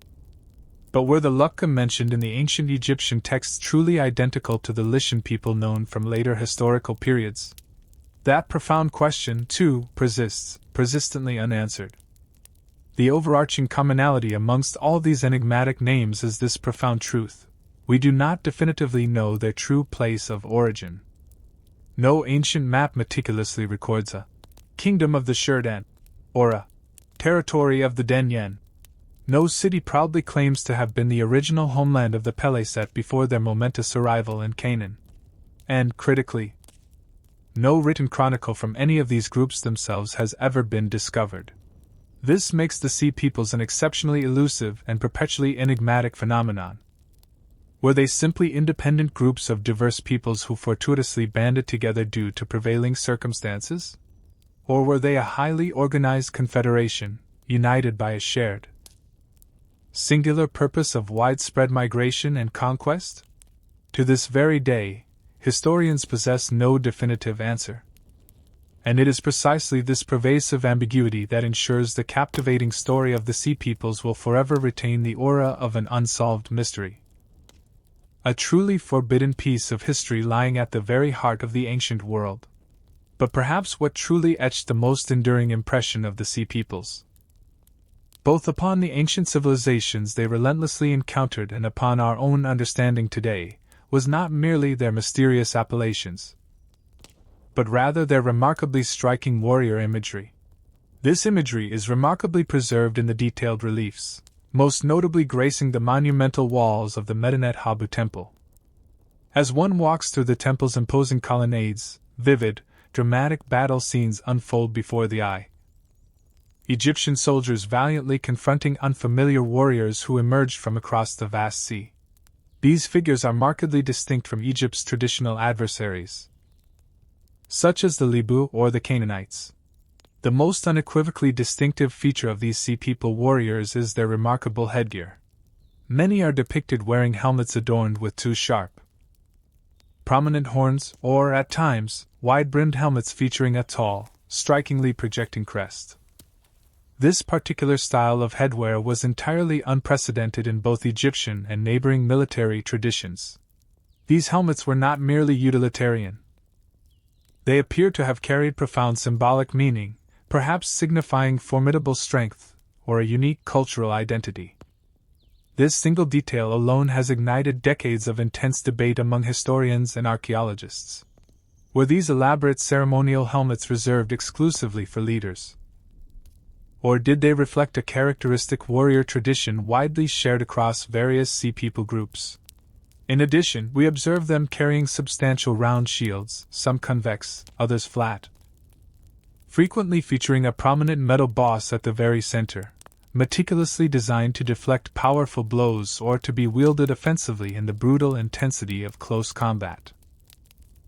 But were the Lucca mentioned in the ancient Egyptian texts truly identical to the Lycian people known from later historical periods? That profound question, too, persists, persistently unanswered. The overarching commonality amongst all these enigmatic names is this profound truth: we do not definitively know their true place of origin. No ancient map meticulously records a kingdom of the Shurdan, or a territory of the Denyen. No city proudly claims to have been the original homeland of the Peleset before their momentous arrival in Canaan. And, critically, no written chronicle from any of these groups themselves has ever been discovered. This makes the Sea Peoples an exceptionally elusive and perpetually enigmatic phenomenon. Were they simply independent groups of diverse peoples who fortuitously banded together due to prevailing circumstances? Or were they a highly organized confederation, united by a shared, singular purpose of widespread migration and conquest? To this very day, historians possess no definitive answer. And it is precisely this pervasive ambiguity that ensures the captivating story of the Sea Peoples will forever retain the aura of an unsolved mystery. A truly forbidden piece of history lying at the very heart of the ancient world. But perhaps what truly etched the most enduring impression of the Sea Peoples, both upon the ancient civilizations they relentlessly encountered and upon our own understanding today, was not merely their mysterious appellations, but rather their remarkably striking warrior imagery. This imagery is remarkably preserved in the detailed reliefs, most notably gracing the monumental walls of the Medinet Habu temple. As one walks through the temple's imposing colonnades, vivid, dramatic battle scenes unfold before the eye. Egyptian soldiers valiantly confronting unfamiliar warriors who emerged from across the vast sea. These figures are markedly distinct from Egypt's traditional adversaries, such as the Libu or the Canaanites. The most unequivocally distinctive feature of these Sea People warriors is their remarkable headgear. Many are depicted wearing helmets adorned with two sharp, prominent horns, or, at times, wide-brimmed helmets featuring a tall, strikingly projecting crest. This particular style of headwear was entirely unprecedented in both Egyptian and neighboring military traditions. These helmets were not merely utilitarian. They appear to have carried profound symbolic meaning, perhaps signifying formidable strength or a unique cultural identity. This single detail alone has ignited decades of intense debate among historians and archaeologists. Were these elaborate ceremonial helmets reserved exclusively for leaders? Or did they reflect a characteristic warrior tradition widely shared across various Sea People groups? In addition, we observe them carrying substantial round shields, some convex, others flat, frequently featuring a prominent metal boss at the very center, meticulously designed to deflect powerful blows or to be wielded offensively in the brutal intensity of close combat.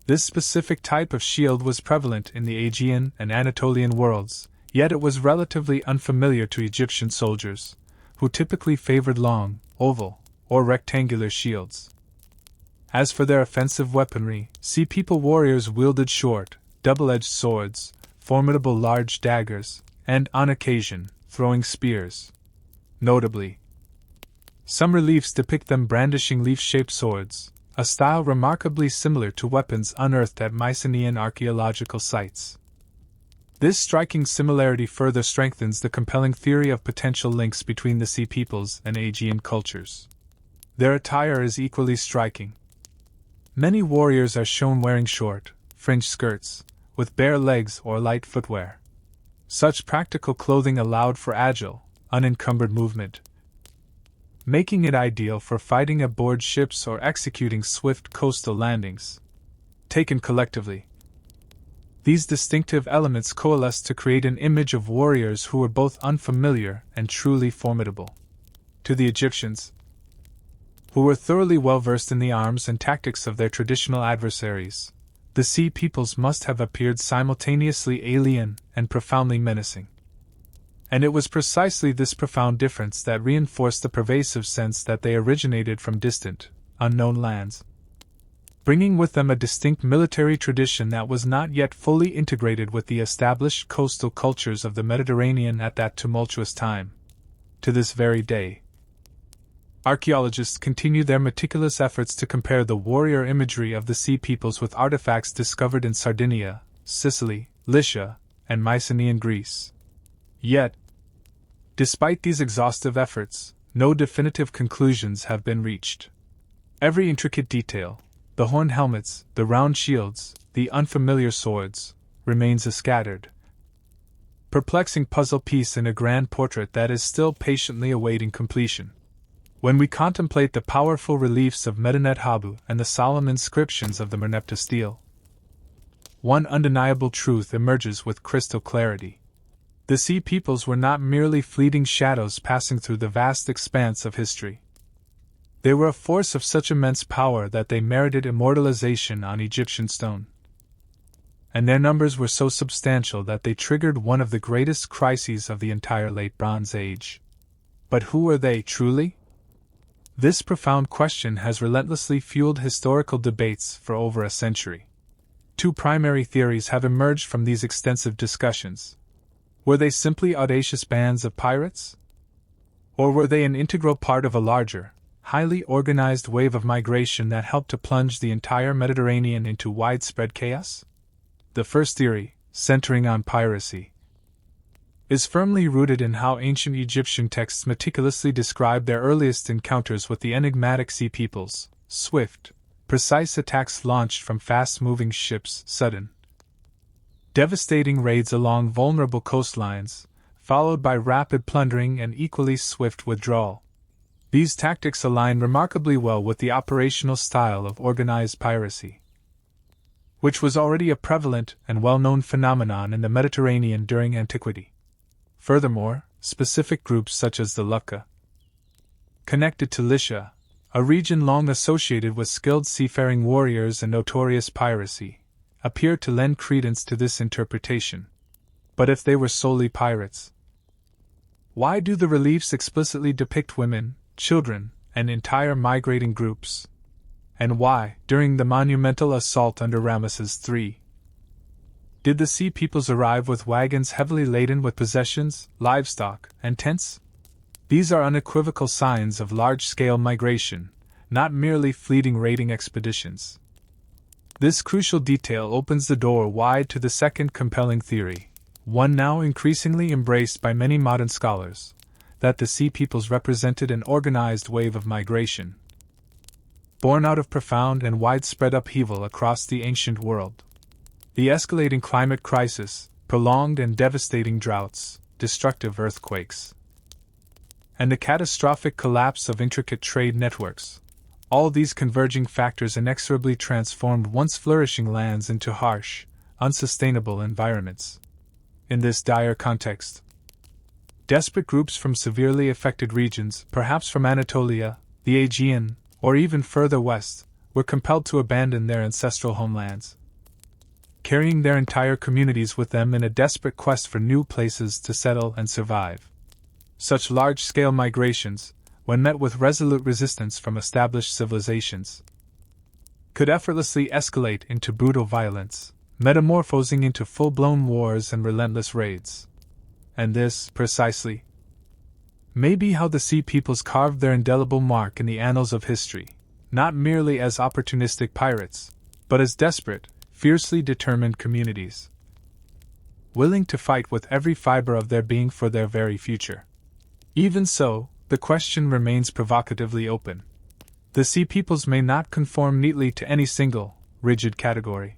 This specific type of shield was prevalent in the Aegean and Anatolian worlds, yet it was relatively unfamiliar to Egyptian soldiers, who typically favored long, oval, or rectangular shields. As for their offensive weaponry, Sea People warriors wielded short, double-edged swords, formidable large daggers, and, on occasion, throwing spears. Notably, some reliefs depict them brandishing leaf-shaped swords, a style remarkably similar to weapons unearthed at Mycenaean archaeological sites. This striking similarity further strengthens the compelling theory of potential links between the Sea Peoples and Aegean cultures. Their attire is equally striking. Many warriors are shown wearing short, fringed skirts, with bare legs or light footwear. Such practical clothing allowed for agile, unencumbered movement, making it ideal for fighting aboard ships or executing swift coastal landings. Taken collectively, these distinctive elements coalesced to create an image of warriors who were both unfamiliar and truly formidable. To the Egyptians, who were thoroughly well versed in the arms and tactics of their traditional adversaries, the sea peoples must have appeared simultaneously alien and profoundly menacing. And it was precisely this profound difference that reinforced the pervasive sense that they originated from distant, unknown lands, bringing with them a distinct military tradition that was not yet fully integrated with the established coastal cultures of the Mediterranean at that tumultuous time. To this very day, archaeologists continue their meticulous efforts to compare the warrior imagery of the sea peoples with artifacts discovered in Sardinia, Sicily, Lycia, and Mycenaean Greece. Yet, despite these exhaustive efforts, no definitive conclusions have been reached. Every intricate detail, the horned helmets, the round shields, the unfamiliar swords, remains a scattered, perplexing puzzle piece in a grand portrait that is still patiently awaiting completion. When we contemplate the powerful reliefs of Medinet Habu and the solemn inscriptions of the Merneptah stele, one undeniable truth emerges with crystal clarity. The sea peoples were not merely fleeting shadows passing through the vast expanse of history. They were a force of such immense power that they merited immortalization on Egyptian stone. And their numbers were so substantial that they triggered one of the greatest crises of the entire Late Bronze Age. But who were they, truly? This profound question has relentlessly fueled historical debates for over a century. Two primary theories have emerged from these extensive discussions. Were they simply audacious bands of pirates? Or were they an integral part of a larger, highly organized wave of migration that helped to plunge the entire Mediterranean into widespread chaos? The first theory, centering on piracy, is firmly rooted in how ancient Egyptian texts meticulously describe their earliest encounters with the enigmatic sea peoples: swift, precise attacks launched from fast-moving ships, sudden, devastating raids along vulnerable coastlines, followed by rapid plundering and equally swift withdrawal. These tactics align remarkably well with the operational style of organized piracy, which was already a prevalent and well-known phenomenon in the Mediterranean during antiquity. Furthermore, specific groups such as the Lucca, connected to Lycia, a region long associated with skilled seafaring warriors and notorious piracy, appear to lend credence to this interpretation. But if they were solely pirates, why do the reliefs explicitly depict women, children, and entire migrating groups? And why, during the monumental assault under Ramesses III, did the sea peoples arrive with wagons heavily laden with possessions, livestock, and tents? These are unequivocal signs of large-scale migration, not merely fleeting raiding expeditions. This crucial detail opens the door wide to the second compelling theory, one now increasingly embraced by many modern scholars, that the sea peoples represented an organized wave of migration, born out of profound and widespread upheaval across the ancient world. The escalating climate crisis, prolonged and devastating droughts, destructive earthquakes, and the catastrophic collapse of intricate trade networks, all these converging factors inexorably transformed once flourishing lands into harsh, unsustainable environments. In this dire context, desperate groups from severely affected regions, perhaps from Anatolia, the Aegean, or even further west, were compelled to abandon their ancestral homelands, carrying their entire communities with them in a desperate quest for new places to settle and survive. Such large-scale migrations, when met with resolute resistance from established civilizations, could effortlessly escalate into brutal violence, metamorphosing into full-blown wars and relentless raids. And this, precisely, may be how the sea peoples carved their indelible mark in the annals of history, not merely as opportunistic pirates, but as desperate, fiercely determined communities, willing to fight with every fiber of their being for their very future. Even so, the question remains provocatively open. The sea peoples may not conform neatly to any single, rigid category.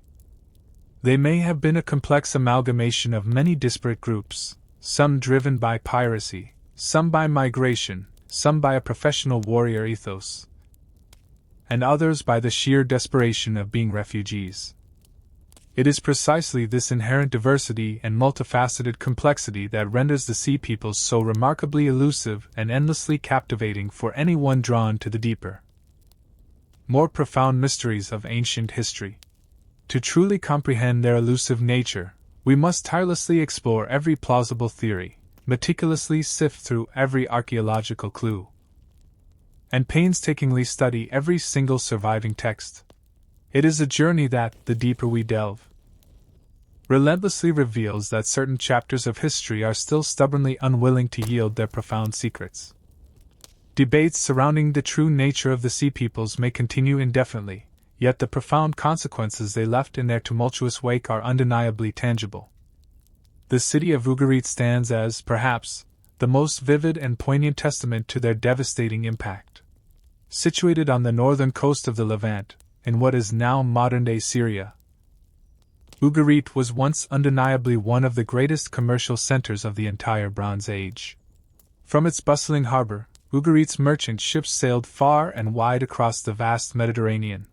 They may have been a complex amalgamation of many disparate groups, some driven by piracy, some by migration, some by a professional warrior ethos, and others by the sheer desperation of being refugees. It is precisely this inherent diversity and multifaceted complexity that renders the Sea Peoples so remarkably elusive and endlessly captivating for anyone drawn to the deeper, more profound mysteries of ancient history. To truly comprehend their elusive nature, we must tirelessly explore every plausible theory, meticulously sift through every archaeological clue, and painstakingly study every single surviving text. It is a journey that, the deeper we delve, relentlessly reveals that certain chapters of history are still stubbornly unwilling to yield their profound secrets. Debates surrounding the true nature of the Sea Peoples may continue indefinitely, yet the profound consequences they left in their tumultuous wake are undeniably tangible. The city of Ugarit stands as, perhaps, the most vivid and poignant testament to their devastating impact. Situated on the northern coast of the Levant, in what is now modern-day Syria, Ugarit was once undeniably one of the greatest commercial centers of the entire Bronze Age. From its bustling harbor, Ugarit's merchant ships sailed far and wide across the vast Mediterranean,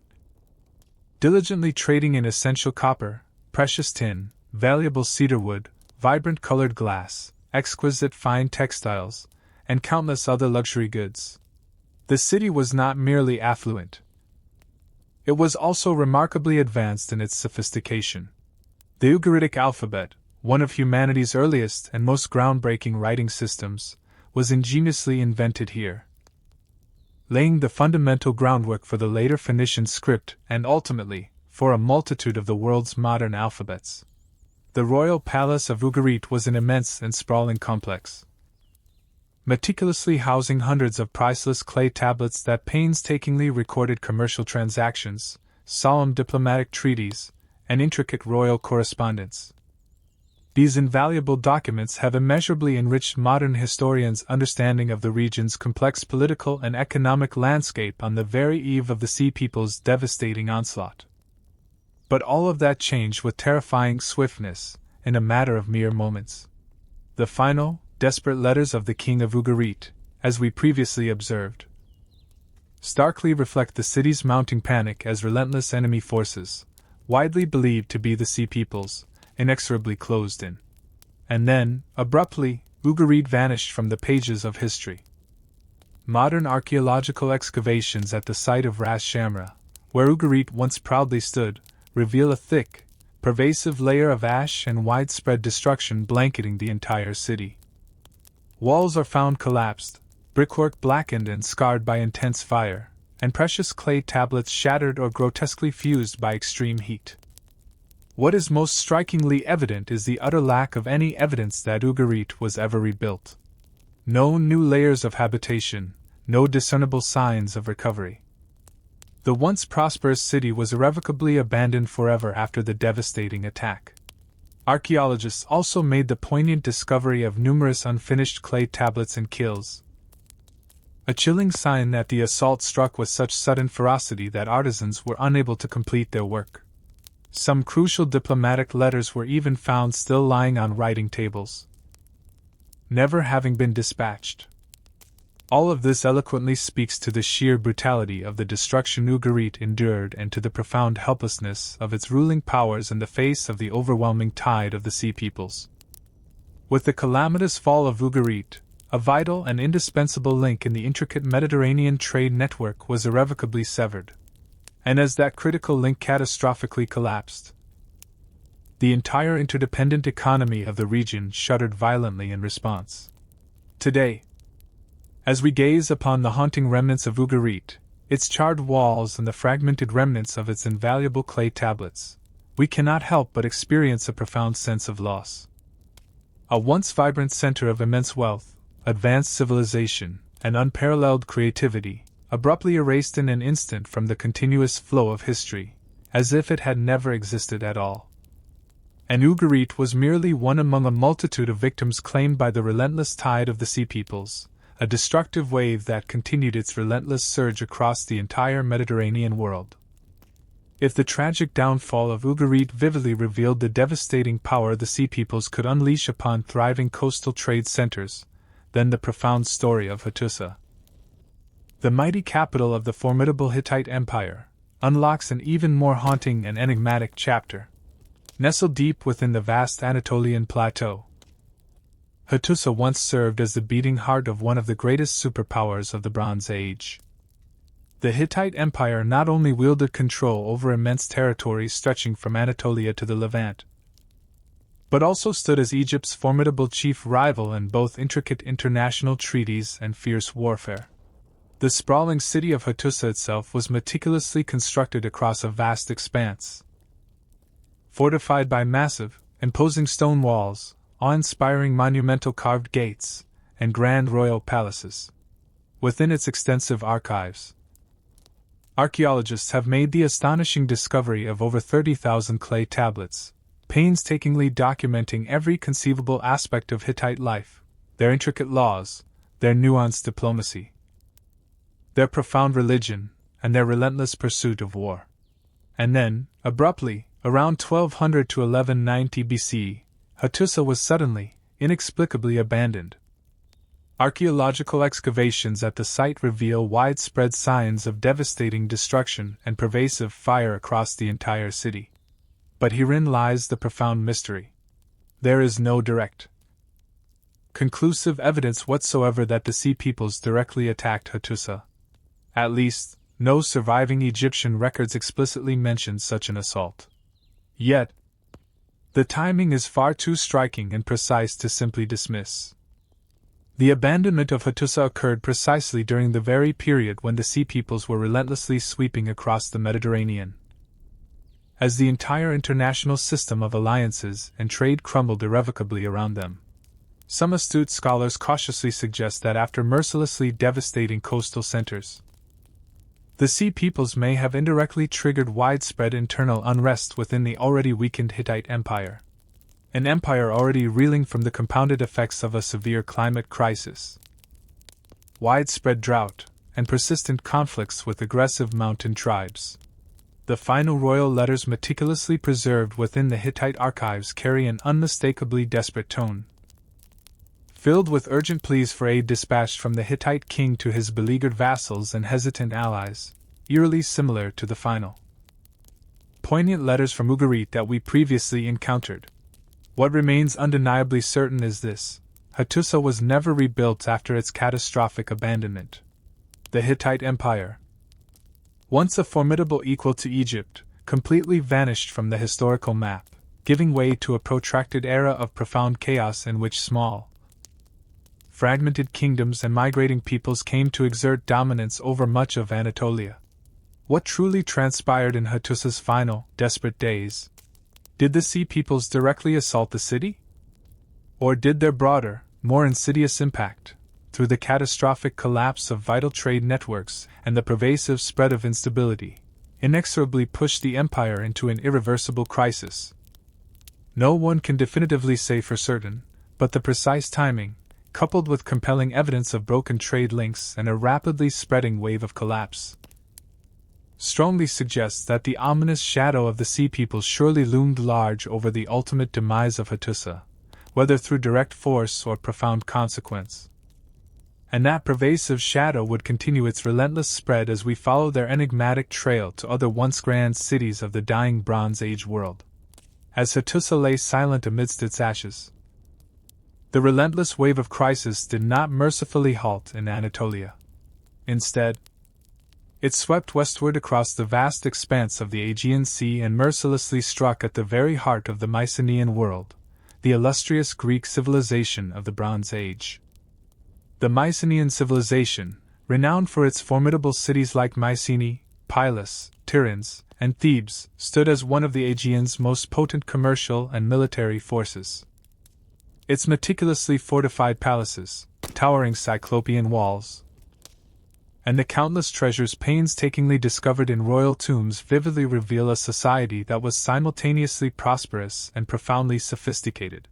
diligently trading in essential copper, precious tin, valuable cedarwood, vibrant colored glass, exquisite fine textiles, and countless other luxury goods. The city was not merely affluent. It was also remarkably advanced in its sophistication. The Ugaritic alphabet, one of humanity's earliest and most groundbreaking writing systems, was ingeniously invented here, laying the fundamental groundwork for the later Phoenician script and ultimately, for a multitude of the world's modern alphabets. The royal palace of Ugarit was an immense and sprawling complex, meticulously housing hundreds of priceless clay tablets that painstakingly recorded commercial transactions, solemn diplomatic treaties, and intricate royal correspondence. These invaluable documents have immeasurably enriched modern historians' understanding of the region's complex political and economic landscape on the very eve of the Sea Peoples' devastating onslaught. But all of that changed with terrifying swiftness, in a matter of mere moments. The final, desperate letters of the King of Ugarit, as we previously observed, starkly reflect the city's mounting panic as relentless enemy forces, widely believed to be the Sea Peoples, inexorably closed in. And then, abruptly, Ugarit vanished from the pages of history. Modern archaeological excavations at the site of Ras Shamra, where Ugarit once proudly stood, reveal a thick, pervasive layer of ash and widespread destruction blanketing the entire city. Walls are found collapsed, brickwork blackened and scarred by intense fire, and precious clay tablets shattered or grotesquely fused by extreme heat. What is most strikingly evident is the utter lack of any evidence that Ugarit was ever rebuilt. No new layers of habitation, no discernible signs of recovery. The once prosperous city was irrevocably abandoned forever after the devastating attack. Archaeologists also made the poignant discovery of numerous unfinished clay tablets and kilns, a chilling sign that the assault struck with such sudden ferocity that artisans were unable to complete their work. Some crucial diplomatic letters were even found still lying on writing tables, never having been dispatched. All of this eloquently speaks to the sheer brutality of the destruction Ugarit endured and to the profound helplessness of its ruling powers in the face of the overwhelming tide of the Sea Peoples. With the calamitous fall of Ugarit, a vital and indispensable link in the intricate Mediterranean trade network was irrevocably severed. And as that critical link catastrophically collapsed, the entire interdependent economy of the region shuddered violently in response. Today, as we gaze upon the haunting remnants of Ugarit, its charred walls and the fragmented remnants of its invaluable clay tablets, we cannot help but experience a profound sense of loss. A once vibrant center of immense wealth, advanced civilization, and unparalleled creativity, abruptly erased in an instant from the continuous flow of history, as if it had never existed at all. And Ugarit was merely one among a multitude of victims claimed by the relentless tide of the Sea Peoples, a destructive wave that continued its relentless surge across the entire Mediterranean world. If the tragic downfall of Ugarit vividly revealed the devastating power the Sea Peoples could unleash upon thriving coastal trade centers, then the profound story of Hattusa, the mighty capital of the formidable Hittite Empire, unlocks an even more haunting and enigmatic chapter. Nestled deep within the vast Anatolian plateau, Hattusa once served as the beating heart of one of the greatest superpowers of the Bronze Age. The Hittite Empire not only wielded control over immense territories stretching from Anatolia to the Levant, but also stood as Egypt's formidable chief rival in both intricate international treaties and fierce warfare. The sprawling city of Hattusa itself was meticulously constructed across a vast expanse, fortified by massive, imposing stone walls, awe-inspiring monumental carved gates, and grand royal palaces. Within its extensive archives, archaeologists have made the astonishing discovery of over 30,000 clay tablets, painstakingly documenting every conceivable aspect of Hittite life, their intricate laws, their nuanced diplomacy, their profound religion, and their relentless pursuit of war. And then, abruptly, around 1200 to 1190 BC, Hattusa was suddenly, inexplicably abandoned. Archaeological excavations at the site reveal widespread signs of devastating destruction and pervasive fire across the entire city. But herein lies the profound mystery. There is no direct, conclusive evidence whatsoever that the Sea Peoples directly attacked Hattusa. At least, no surviving Egyptian records explicitly mention such an assault. Yet, the timing is far too striking and precise to simply dismiss. The abandonment of Hattusa occurred precisely during the very period when the Sea Peoples were relentlessly sweeping across the Mediterranean. As the entire international system of alliances and trade crumbled irrevocably around them, some astute scholars cautiously suggest that after mercilessly devastating coastal centers, the Sea Peoples may have indirectly triggered widespread internal unrest within the already weakened Hittite Empire. An empire already reeling from the compounded effects of a severe climate crisis, widespread drought, and persistent conflicts with aggressive mountain tribes. The final royal letters meticulously preserved within the Hittite archives carry an unmistakably desperate tone, filled with urgent pleas for aid dispatched from the Hittite king to his beleaguered vassals and hesitant allies, eerily similar to the final, poignant letters from Ugarit that we previously encountered. What remains undeniably certain is this: Hattusa was never rebuilt after its catastrophic abandonment. The Hittite Empire, once a formidable equal to Egypt, completely vanished from the historical map, giving way to a protracted era of profound chaos in which small, fragmented kingdoms and migrating peoples came to exert dominance over much of Anatolia. What truly transpired in Hattusa's final, desperate days? Did the Sea Peoples directly assault the city? Or did their broader, more insidious impact, through the catastrophic collapse of vital trade networks and the pervasive spread of instability, inexorably push the empire into an irreversible crisis? No one can definitively say for certain, but the precise timing, coupled with compelling evidence of broken trade links and a rapidly spreading wave of collapse, strongly suggests that the ominous shadow of the Sea Peoples surely loomed large over the ultimate demise of Hattusa, whether through direct force or profound consequence. And that pervasive shadow would continue its relentless spread as we follow their enigmatic trail to other once grand cities of the dying Bronze Age world. As Hattusa lay silent amidst its ashes, the relentless wave of crisis did not mercifully halt in Anatolia. Instead, it swept westward across the vast expanse of the Aegean Sea and mercilessly struck at the very heart of the Mycenaean world, the illustrious Greek civilization of the Bronze Age. The Mycenaean civilization, renowned for its formidable cities like Mycenae, Pylos, Tiryns, and Thebes, stood as one of the Aegean's most potent commercial and military forces. Its meticulously fortified palaces, towering cyclopean walls, and the countless treasures painstakingly discovered in royal tombs vividly reveal a society that was simultaneously prosperous and profoundly sophisticated.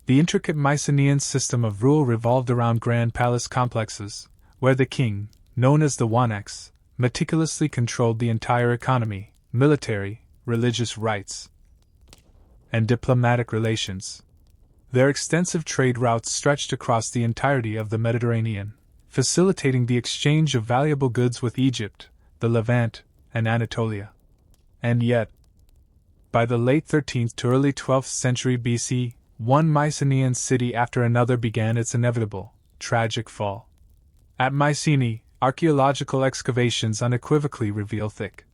The intricate Mycenaean system of rule revolved around grand palace complexes, where the king, known as the Wanex, meticulously controlled the entire economy, military, religious rites, and diplomatic relations. Their extensive trade routes stretched across the entirety of the Mediterranean, facilitating the exchange of valuable goods with Egypt, the Levant, and Anatolia. And yet, by the late 13th to early 12th century BC, one Mycenaean city after another began its inevitable, tragic fall. At Mycenae, archaeological excavations unequivocally reveal thick,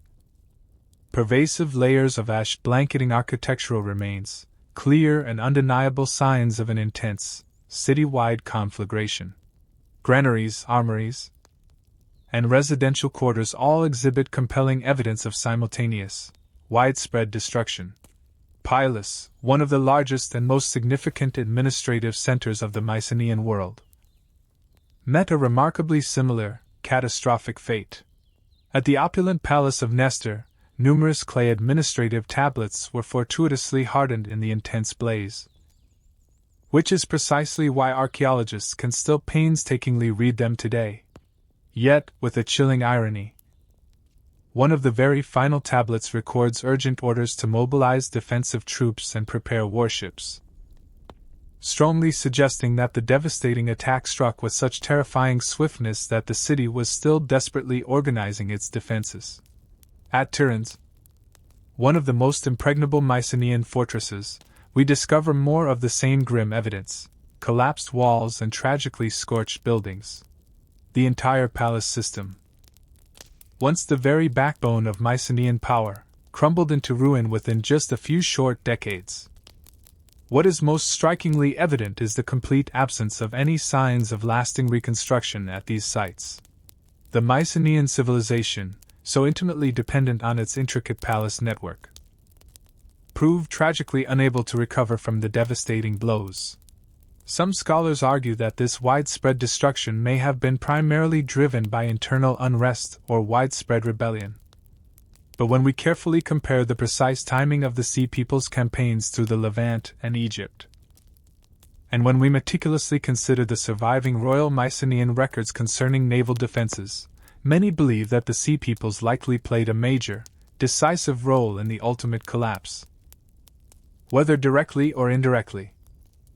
pervasive layers of ash blanketing architectural remains, clear and undeniable signs of an intense, city-wide conflagration. Granaries, armories, and residential quarters all exhibit compelling evidence of simultaneous, widespread destruction. Pylos, one of the largest and most significant administrative centers of the Mycenaean world, met a remarkably similar, catastrophic fate. At the opulent palace of Nestor, numerous clay administrative tablets were fortuitously hardened in the intense blaze, which is precisely why archaeologists can still painstakingly read them today. Yet, with a chilling irony, one of the very final tablets records urgent orders to mobilize defensive troops and prepare warships, strongly suggesting that the devastating attack struck with such terrifying swiftness that the city was still desperately organizing its defenses. At Tiryns, one of the most impregnable Mycenaean fortresses, we discover more of the same grim evidence: collapsed walls and tragically scorched buildings. The entire palace system, once the very backbone of Mycenaean power, crumbled into ruin within just a few short decades. What is most strikingly evident is the complete absence of any signs of lasting reconstruction at these sites. The Mycenaean civilization, so intimately dependent on its intricate palace network, proved tragically unable to recover from the devastating blows. Some scholars argue that this widespread destruction may have been primarily driven by internal unrest or widespread rebellion. But when we carefully compare the precise timing of the Sea People's campaigns through the Levant and Egypt, and when we meticulously consider the surviving royal Mycenaean records concerning naval defenses, many believe that the Sea Peoples likely played a major, decisive role in the ultimate collapse, whether directly or indirectly.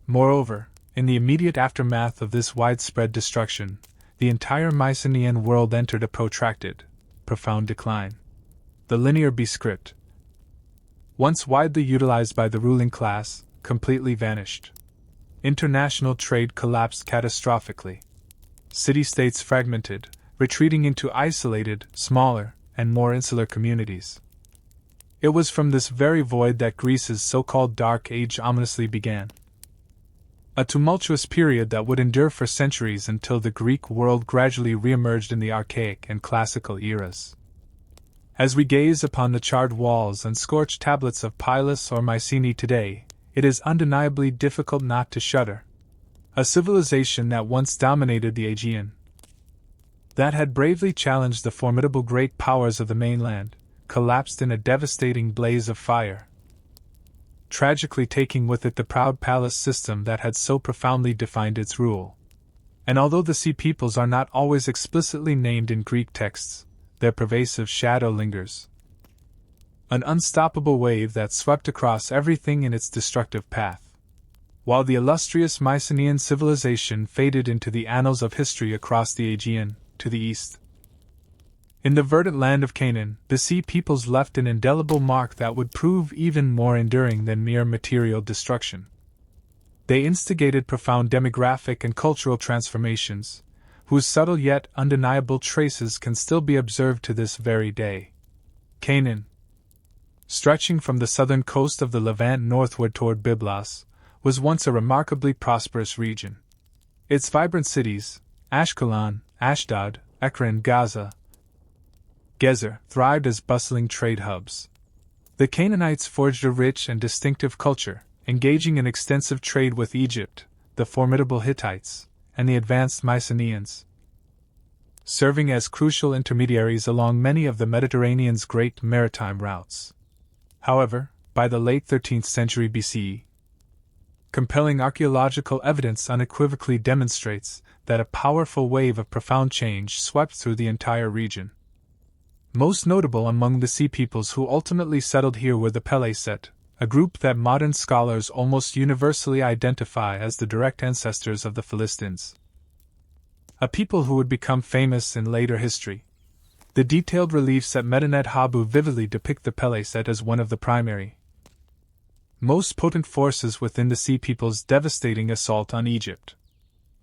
Moreover, in the immediate aftermath of this widespread destruction, the entire Mycenaean world entered a protracted, profound decline. The linear B script, once widely utilized by the ruling class, completely vanished. International trade collapsed catastrophically. City-states fragmented, retreating into isolated, smaller, and more insular communities. It was from this very void that Greece's so-called Dark Age ominously began. A tumultuous period that would endure for centuries until the Greek world gradually re-emerged in the Archaic and Classical eras. As we gaze upon the charred walls and scorched tablets of Pylos or Mycenae today, it is undeniably difficult not to shudder. A civilization that once dominated the Aegean, that had bravely challenged the formidable great powers of the mainland, collapsed in a devastating blaze of fire, tragically taking with it the proud palace system that had so profoundly defined its rule. And although the Sea Peoples are not always explicitly named in Greek texts, their pervasive shadow lingers, an unstoppable wave that swept across everything in its destructive path. While the illustrious Mycenaean civilization faded into the annals of history across the Aegean, to the east, in the verdant land of Canaan, the Sea Peoples left an indelible mark that would prove even more enduring than mere material destruction. They instigated profound demographic and cultural transformations, whose subtle yet undeniable traces can still be observed to this very day. Canaan, stretching from the southern coast of the Levant northward toward Byblos, was once a remarkably prosperous region. Its vibrant cities, Ashkelon, Ashdod, Ekron, Gaza, Gezer, thrived as bustling trade hubs. The Canaanites forged a rich and distinctive culture, engaging in extensive trade with Egypt, the formidable Hittites, and the advanced Mycenaeans, serving as crucial intermediaries along many of the Mediterranean's great maritime routes. However, by the late 13th century BCE, compelling archaeological evidence unequivocally demonstrates that a powerful wave of profound change swept through the entire region. Most notable among the sea peoples who ultimately settled here were the Peleset, a group that modern scholars almost universally identify as the direct ancestors of the Philistines. A people who would become famous in later history. The detailed reliefs at Medinet Habu vividly depict the Peleset as one of the primary, most potent forces within the sea people's devastating assault on Egypt.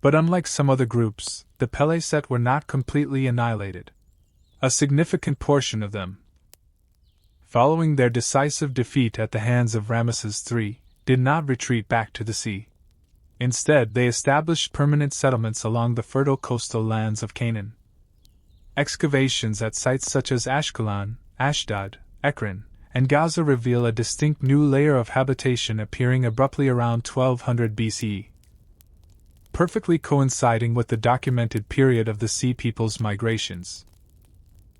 But unlike some other groups, the Peleset were not completely annihilated. A significant portion of them, following their decisive defeat at the hands of Ramesses III, did not retreat back to the sea. Instead, they established permanent settlements along the fertile coastal lands of Canaan. Excavations at sites such as Ashkelon, Ashdod, Ekron, and Gaza reveal a distinct new layer of habitation appearing abruptly around 1200 BCE, perfectly coinciding with the documented period of the Sea People's migrations.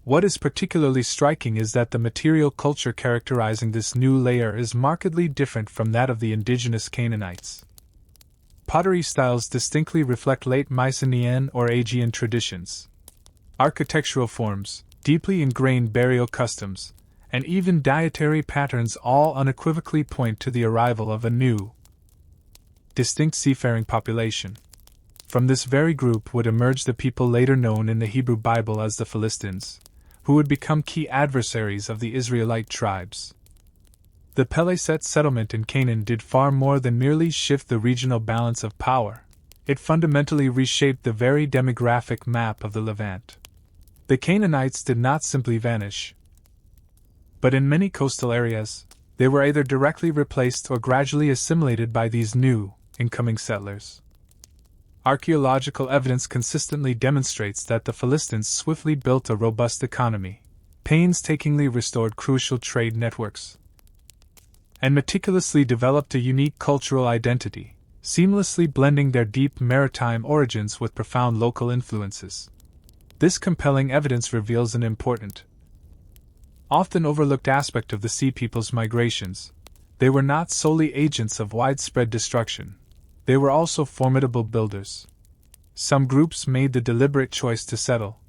What is particularly striking is that the material culture characterizing this new layer is markedly different from that of the indigenous Canaanites. Pottery styles distinctly reflect late Mycenaean or Aegean traditions. Architectural forms, deeply ingrained burial customs, and even dietary patterns all unequivocally point to the arrival of a new, distinct seafaring population. From this very group would emerge the people later known in the Hebrew Bible as the Philistines, who would become key adversaries of the Israelite tribes. The Peleset settlement in Canaan did far more than merely shift the regional balance of power. It fundamentally reshaped the very demographic map of the Levant. The Canaanites did not simply vanish, but in many coastal areas, they were either directly replaced or gradually assimilated by these new, incoming settlers. Archaeological evidence consistently demonstrates that the Philistines swiftly built a robust economy, painstakingly restored crucial trade networks, and meticulously developed a unique cultural identity, seamlessly blending their deep maritime origins with profound local influences. This compelling evidence reveals an important, often overlooked aspect of the Sea People's migrations. They were not solely agents of widespread destruction. They were also formidable builders. Some groups made the deliberate choice to settle,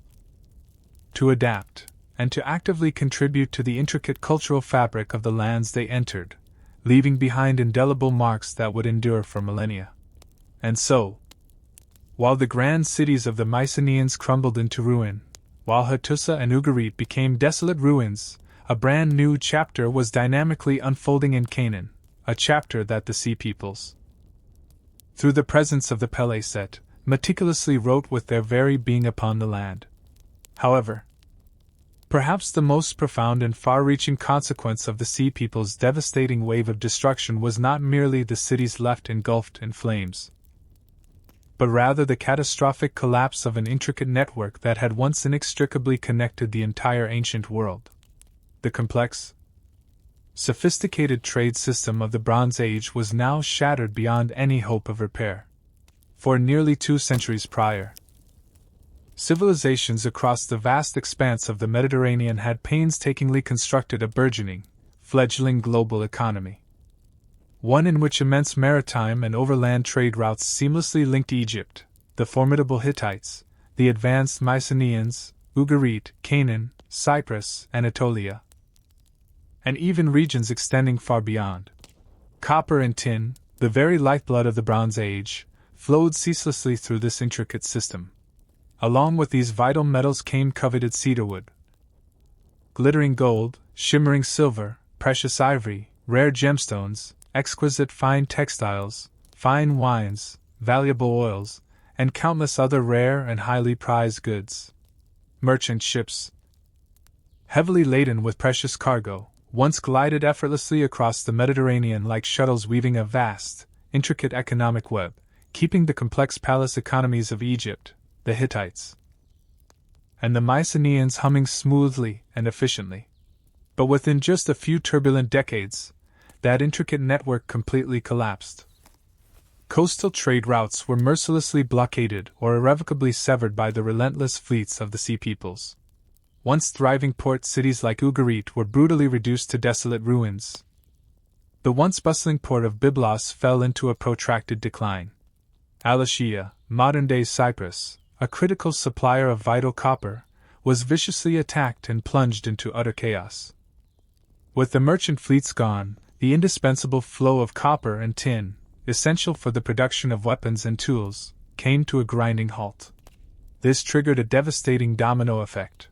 to adapt, and to actively contribute to the intricate cultural fabric of the lands they entered, leaving behind indelible marks that would endure for millennia. And so, while the grand cities of the Mycenaeans crumbled into ruin, while Hattusa and Ugarit became desolate ruins, a brand new chapter was dynamically unfolding in Canaan, a chapter that the Sea Peoples, through the presence of the Peleset, meticulously wrote with their very being upon the land. However, perhaps the most profound and far-reaching consequence of the Sea People's devastating wave of destruction was not merely the cities left engulfed in flames, but rather the catastrophic collapse of an intricate network that had once inextricably connected the entire ancient world. The complex, sophisticated trade system of the Bronze Age was now shattered beyond any hope of repair. For nearly 2 centuries prior, civilizations across the vast expanse of the Mediterranean had painstakingly constructed a burgeoning, fledgling global economy. One in which immense maritime and overland trade routes seamlessly linked Egypt, the formidable Hittites, the advanced Mycenaeans, Ugarit, Canaan, Cyprus, Anatolia, and even regions extending far beyond. Copper and tin, the very lifeblood of the Bronze Age, flowed ceaselessly through this intricate system. Along with these vital metals came coveted cedarwood, glittering gold, shimmering silver, precious ivory, rare gemstones, exquisite fine textiles, fine wines, valuable oils, and countless other rare and highly prized goods. Merchant ships, heavily laden with precious cargo, once glided effortlessly across the Mediterranean like shuttles weaving a vast, intricate economic web, keeping the complex palace economies of Egypt, the Hittites, and the Mycenaeans humming smoothly and efficiently. But within just a few turbulent decades, that intricate network completely collapsed. Coastal trade routes were mercilessly blockaded or irrevocably severed by the relentless fleets of the Sea Peoples. Once thriving port cities like Ugarit were brutally reduced to desolate ruins. The once bustling port of Byblos fell into a protracted decline. Alashiya, modern-day Cyprus, a critical supplier of vital copper, was viciously attacked and plunged into utter chaos. With the merchant fleets gone, the indispensable flow of copper and tin, essential for the production of weapons and tools, came to a grinding halt. This triggered a devastating domino effect.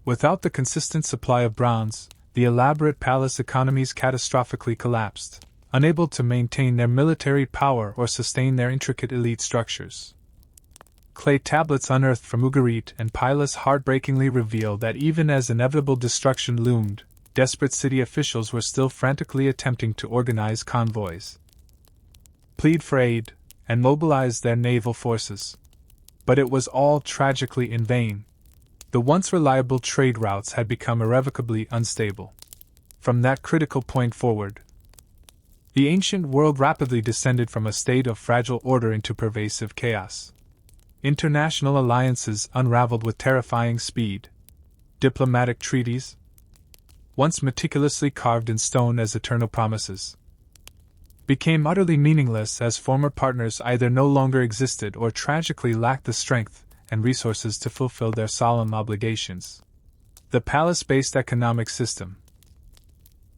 Without the consistent supply of bronze, the elaborate palace economies catastrophically collapsed, unable to maintain their military power or sustain their intricate elite structures. Clay tablets unearthed from Ugarit and Pylos heartbreakingly reveal that even as inevitable destruction loomed, desperate city officials were still frantically attempting to organize convoys, plead for aid, and mobilize their naval forces. But it was all tragically in vain. The once reliable trade routes had become irrevocably unstable. From that critical point forward, the ancient world rapidly descended from a state of fragile order into pervasive chaos. International alliances unraveled with terrifying speed. Diplomatic treaties, once meticulously carved in stone as eternal promises, became utterly meaningless as former partners either no longer existed or tragically lacked the strength and resources to fulfill their solemn obligations. The palace-based economic system,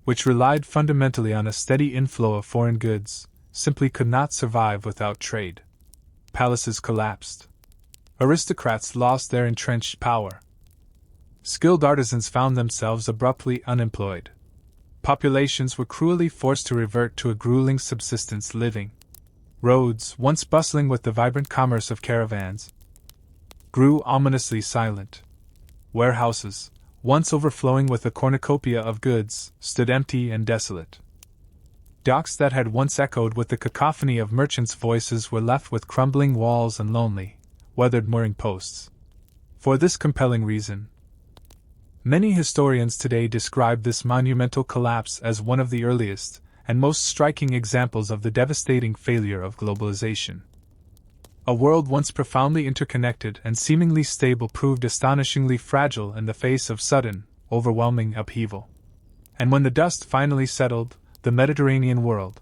which relied fundamentally on a steady inflow of foreign goods, simply could not survive without trade. Palaces collapsed. Aristocrats lost their entrenched power. Skilled artisans found themselves abruptly unemployed. Populations were cruelly forced to revert to a grueling subsistence living. Roads, once bustling with the vibrant commerce of caravans, grew ominously silent. Warehouses, once overflowing with a cornucopia of goods, stood empty and desolate. Docks that had once echoed with the cacophony of merchants' voices were left with crumbling walls and lonely, weathered mooring posts. For this compelling reason, many historians today describe this monumental collapse as one of the earliest and most striking examples of the devastating failure of globalization. A world once profoundly interconnected and seemingly stable proved astonishingly fragile in the face of sudden, overwhelming upheaval. And when the dust finally settled, the Mediterranean world,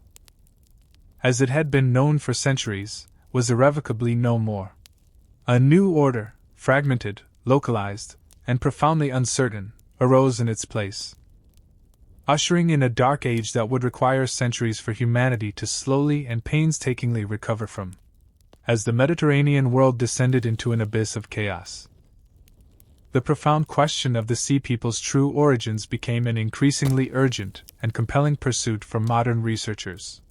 as it had been known for centuries, was irrevocably no more. A new order, fragmented, localized, and profoundly uncertain, arose in its place, ushering in a dark age that would require centuries for humanity to slowly and painstakingly recover from. As the Mediterranean world descended into an abyss of chaos, the profound question of the Sea People's true origins became an increasingly urgent and compelling pursuit for modern researchers.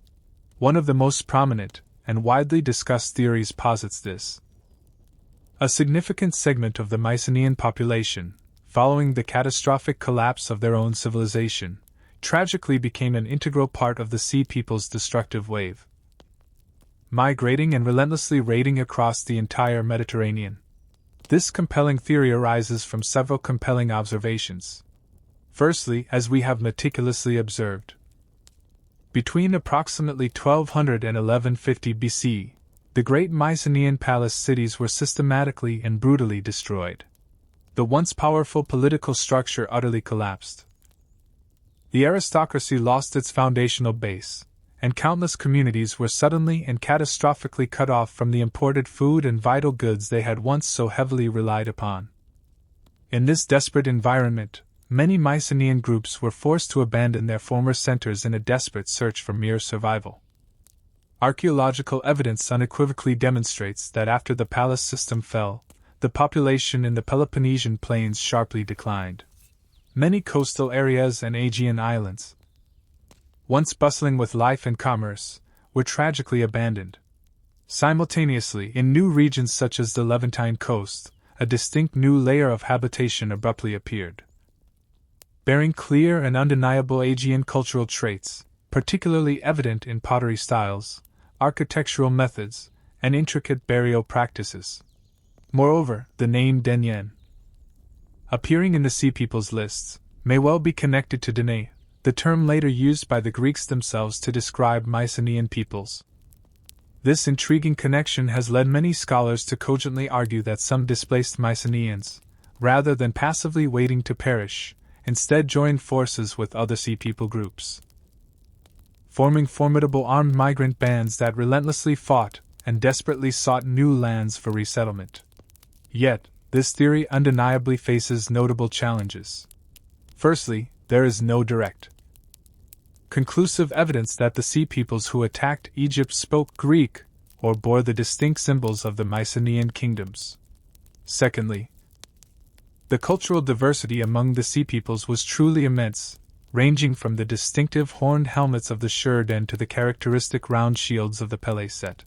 One of the most prominent and widely discussed theories posits this: a significant segment of the Mycenaean population, following the catastrophic collapse of their own civilization, tragically became an integral part of the Sea People's destructive wave, migrating and relentlessly raiding across the entire Mediterranean. This compelling theory arises from several compelling observations. Firstly, as we have meticulously observed, between approximately 1200 and 1150 BC, the great Mycenaean palace cities were systematically and brutally destroyed. The once powerful political structure utterly collapsed. The aristocracy lost its foundational base, and countless communities were suddenly and catastrophically cut off from the imported food and vital goods they had once so heavily relied upon. In this desperate environment, many Mycenaean groups were forced to abandon their former centers in a desperate search for mere survival. Archaeological evidence unequivocally demonstrates that after the palace system fell, the population in the Peloponnesian plains sharply declined. Many coastal areas and Aegean islands, once bustling with life and commerce, were tragically abandoned. Simultaneously, in new regions such as the Levantine coast, a distinct new layer of habitation abruptly appeared, bearing clear and undeniable Aegean cultural traits, particularly evident in pottery styles, architectural methods, and intricate burial practices. Moreover, the name Denyen, appearing in the Sea People's lists, may well be connected to Danae, the term later used by the Greeks themselves to describe Mycenaean peoples. This intriguing connection has led many scholars to cogently argue that some displaced Mycenaeans, rather than passively waiting to perish, instead joined forces with other Sea People groups, forming formidable armed migrant bands that relentlessly fought and desperately sought new lands for resettlement. Yet, this theory undeniably faces notable challenges. Firstly, there is no direct, conclusive evidence that the Sea Peoples who attacked Egypt spoke Greek or bore the distinct symbols of the Mycenaean kingdoms. Secondly, the cultural diversity among the Sea Peoples was truly immense, ranging from the distinctive horned helmets of the Shurden to the characteristic round shields of the Peleset,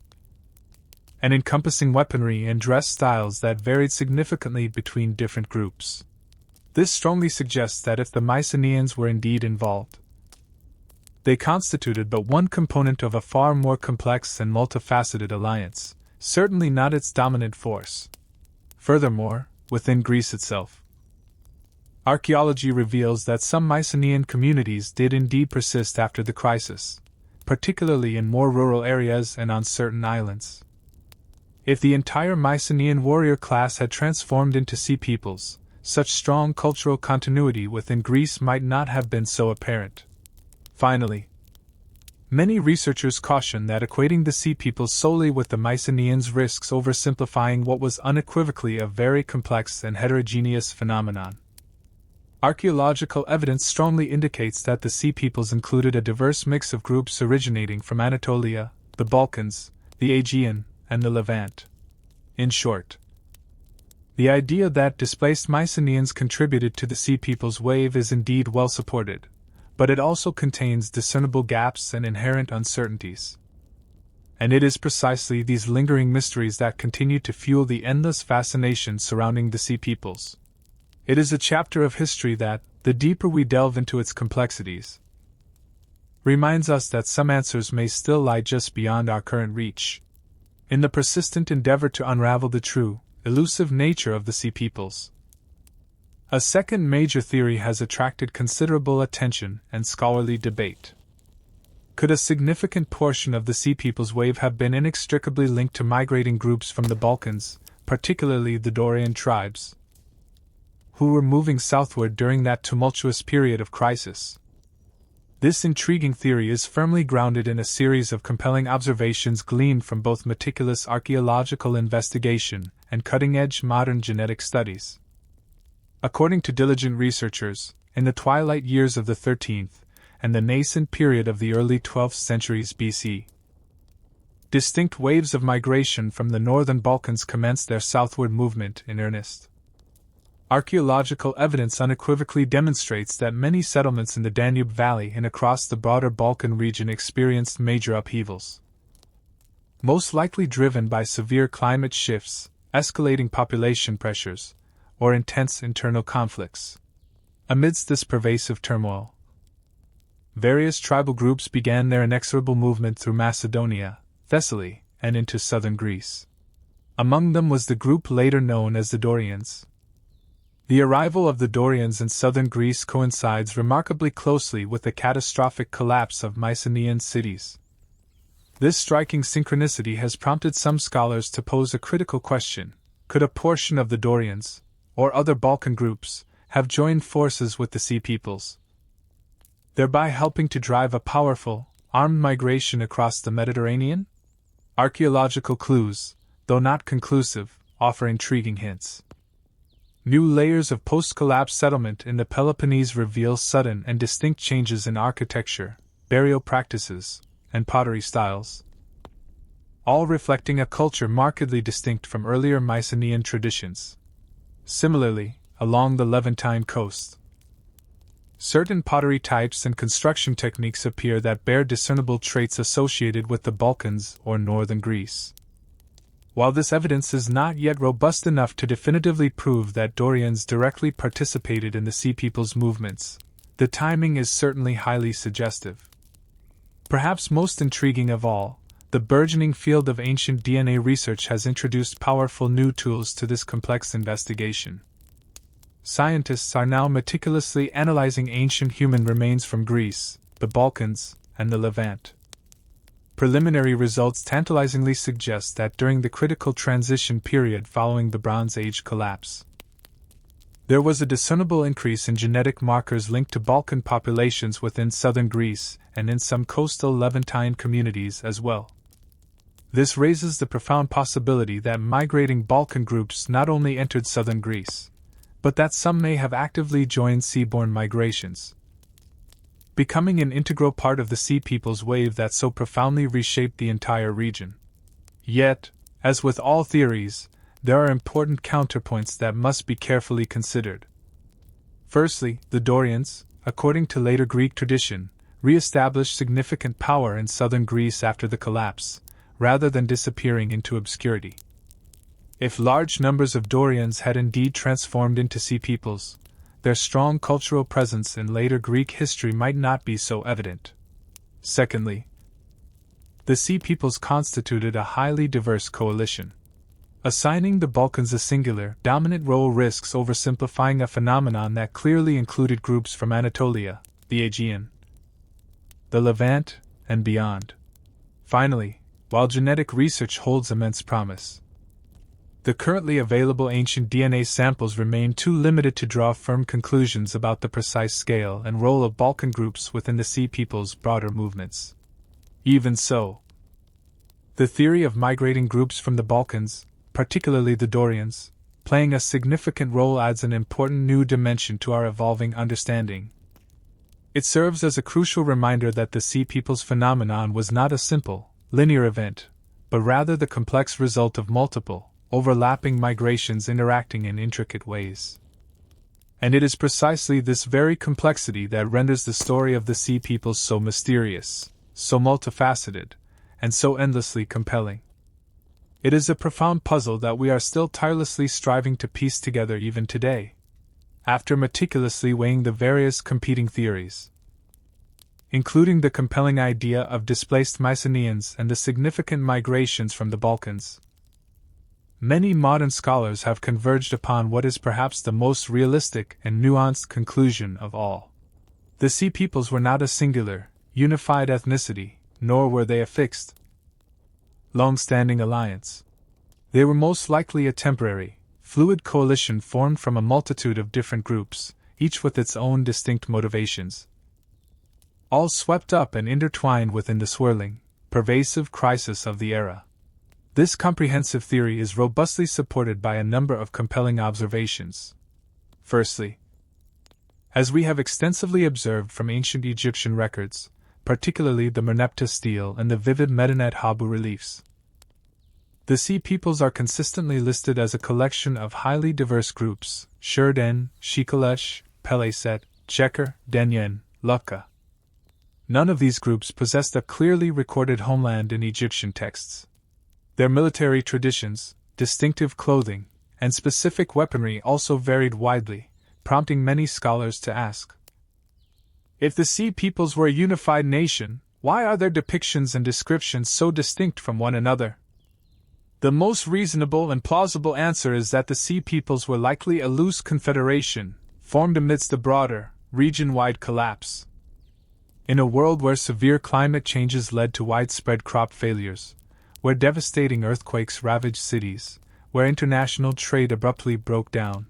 and encompassing weaponry and dress styles that varied significantly between different groups. This strongly suggests that if the Mycenaeans were indeed involved, they constituted but one component of a far more complex and multifaceted alliance, certainly not its dominant force. Furthermore, within Greece itself, archaeology reveals that some Mycenaean communities did indeed persist after the crisis, particularly in more rural areas and on certain islands. If the entire Mycenaean warrior class had transformed into Sea Peoples, such strong cultural continuity within Greece might not have been so apparent. Finally, many researchers caution that equating the Sea Peoples solely with the Mycenaeans risks oversimplifying what was unequivocally a very complex and heterogeneous phenomenon. Archaeological evidence strongly indicates that the Sea Peoples included a diverse mix of groups originating from Anatolia, the Balkans, the Aegean, and the Levant. In short, the idea that displaced Mycenaeans contributed to the Sea Peoples wave is indeed well supported, but it also contains discernible gaps and inherent uncertainties. And it is precisely these lingering mysteries that continue to fuel the endless fascination surrounding the Sea Peoples. It is a chapter of history that, the deeper we delve into its complexities, reminds us that some answers may still lie just beyond our current reach. In the persistent endeavor to unravel the true, elusive nature of the Sea Peoples, a second major theory has attracted considerable attention and scholarly debate. Could a significant portion of the Sea Peoples wave have been inextricably linked to migrating groups from the Balkans, particularly the Dorian tribes, who were moving southward during that tumultuous period of crisis? This intriguing theory is firmly grounded in a series of compelling observations gleaned from both meticulous archaeological investigation and cutting-edge modern genetic studies. According to diligent researchers, in the twilight years of the 13th and the nascent period of the early 12th centuries BC, distinct waves of migration from the northern Balkans commenced their southward movement in earnest. Archaeological evidence unequivocally demonstrates that many settlements in the Danube Valley and across the broader Balkan region experienced major upheavals, most likely driven by severe climate shifts, escalating population pressures, or intense internal conflicts. Amidst this pervasive turmoil, various tribal groups began their inexorable movement through Macedonia, Thessaly, and into southern Greece. Among them was the group later known as the Dorians. The arrival of the Dorians in southern Greece coincides remarkably closely with the catastrophic collapse of Mycenaean cities. This striking synchronicity has prompted some scholars to pose a critical question: could a portion of the Dorians, or other Balkan groups, have joined forces with the Sea Peoples, thereby helping to drive a powerful, armed migration across the Mediterranean? Archaeological clues, though not conclusive, offer intriguing hints. New layers of post-collapse settlement in the Peloponnese reveal sudden and distinct changes in architecture, burial practices, and pottery styles, all reflecting a culture markedly distinct from earlier Mycenaean traditions. Similarly, along the Levantine coast, certain pottery types and construction techniques appear that bear discernible traits associated with the Balkans or northern Greece. While this evidence is not yet robust enough to definitively prove that Dorians directly participated in the Sea Peoples movements, the timing is certainly highly suggestive. Perhaps most intriguing of all, the burgeoning field of ancient DNA research has introduced powerful new tools to this complex investigation. Scientists are now meticulously analyzing ancient human remains from Greece, the Balkans, and the Levant. Preliminary results tantalizingly suggest that during the critical transition period following the Bronze Age collapse, there was a discernible increase in genetic markers linked to Balkan populations within southern Greece and in some coastal Levantine communities as well. This raises the profound possibility that migrating Balkan groups not only entered southern Greece, but that some may have actively joined seaborne migrations, becoming an integral part of the Sea Peoples wave that so profoundly reshaped the entire region. Yet, as with all theories, there are important counterpoints that must be carefully considered. Firstly, the Dorians, according to later Greek tradition, re-established significant power in southern Greece after the collapse, rather than disappearing into obscurity. If large numbers of Dorians had indeed transformed into Sea Peoples, their strong cultural presence in later Greek history might not be so evident. Secondly, the Sea Peoples constituted a highly diverse coalition. Assigning the Balkans a singular, dominant role risks oversimplifying a phenomenon that clearly included groups from Anatolia, the Aegean, the Levant, and beyond. Finally, while genetic research holds immense promise, the currently available ancient DNA samples remain too limited to draw firm conclusions about the precise scale and role of Balkan groups within the Sea Peoples' broader movements. Even so, the theory of migrating groups from the Balkans, particularly the Dorians, playing a significant role adds an important new dimension to our evolving understanding. It serves as a crucial reminder that the Sea Peoples phenomenon was not a simple, linear event, but rather the complex result of multiple, overlapping migrations interacting in intricate ways. And it is precisely this very complexity that renders the story of the Sea Peoples so mysterious, so multifaceted, and so endlessly compelling. It is a profound puzzle that we are still tirelessly striving to piece together even today, after meticulously weighing the various competing theories, including the compelling idea of displaced Mycenaeans and the significant migrations from the Balkans. Many modern scholars have converged upon what is perhaps the most realistic and nuanced conclusion of all. The Sea Peoples were not a singular, unified ethnicity, nor were they a fixed, long-standing alliance. They were most likely a temporary, fluid coalition formed from a multitude of different groups, each with its own distinct motivations, all swept up and intertwined within the swirling, pervasive crisis of the era. This comprehensive theory is robustly supported by a number of compelling observations. Firstly, as we have extensively observed from ancient Egyptian records, particularly the Merneptah stele and the vivid Medinet Habu reliefs, the Sea Peoples are consistently listed as a collection of highly diverse groups: Shurden, Shikalesh, Peleset, Cheker, Denyen, Lukka. None of these groups possessed a clearly recorded homeland in Egyptian texts. Their military traditions, distinctive clothing, and specific weaponry also varied widely, prompting many scholars to ask, if the Sea Peoples were a unified nation, why are their depictions and descriptions so distinct from one another? The most reasonable and plausible answer is that the Sea Peoples were likely a loose confederation, formed amidst a broader, region-wide collapse. In a world where severe climate changes led to widespread crop failures, where devastating earthquakes ravaged cities, where international trade abruptly broke down,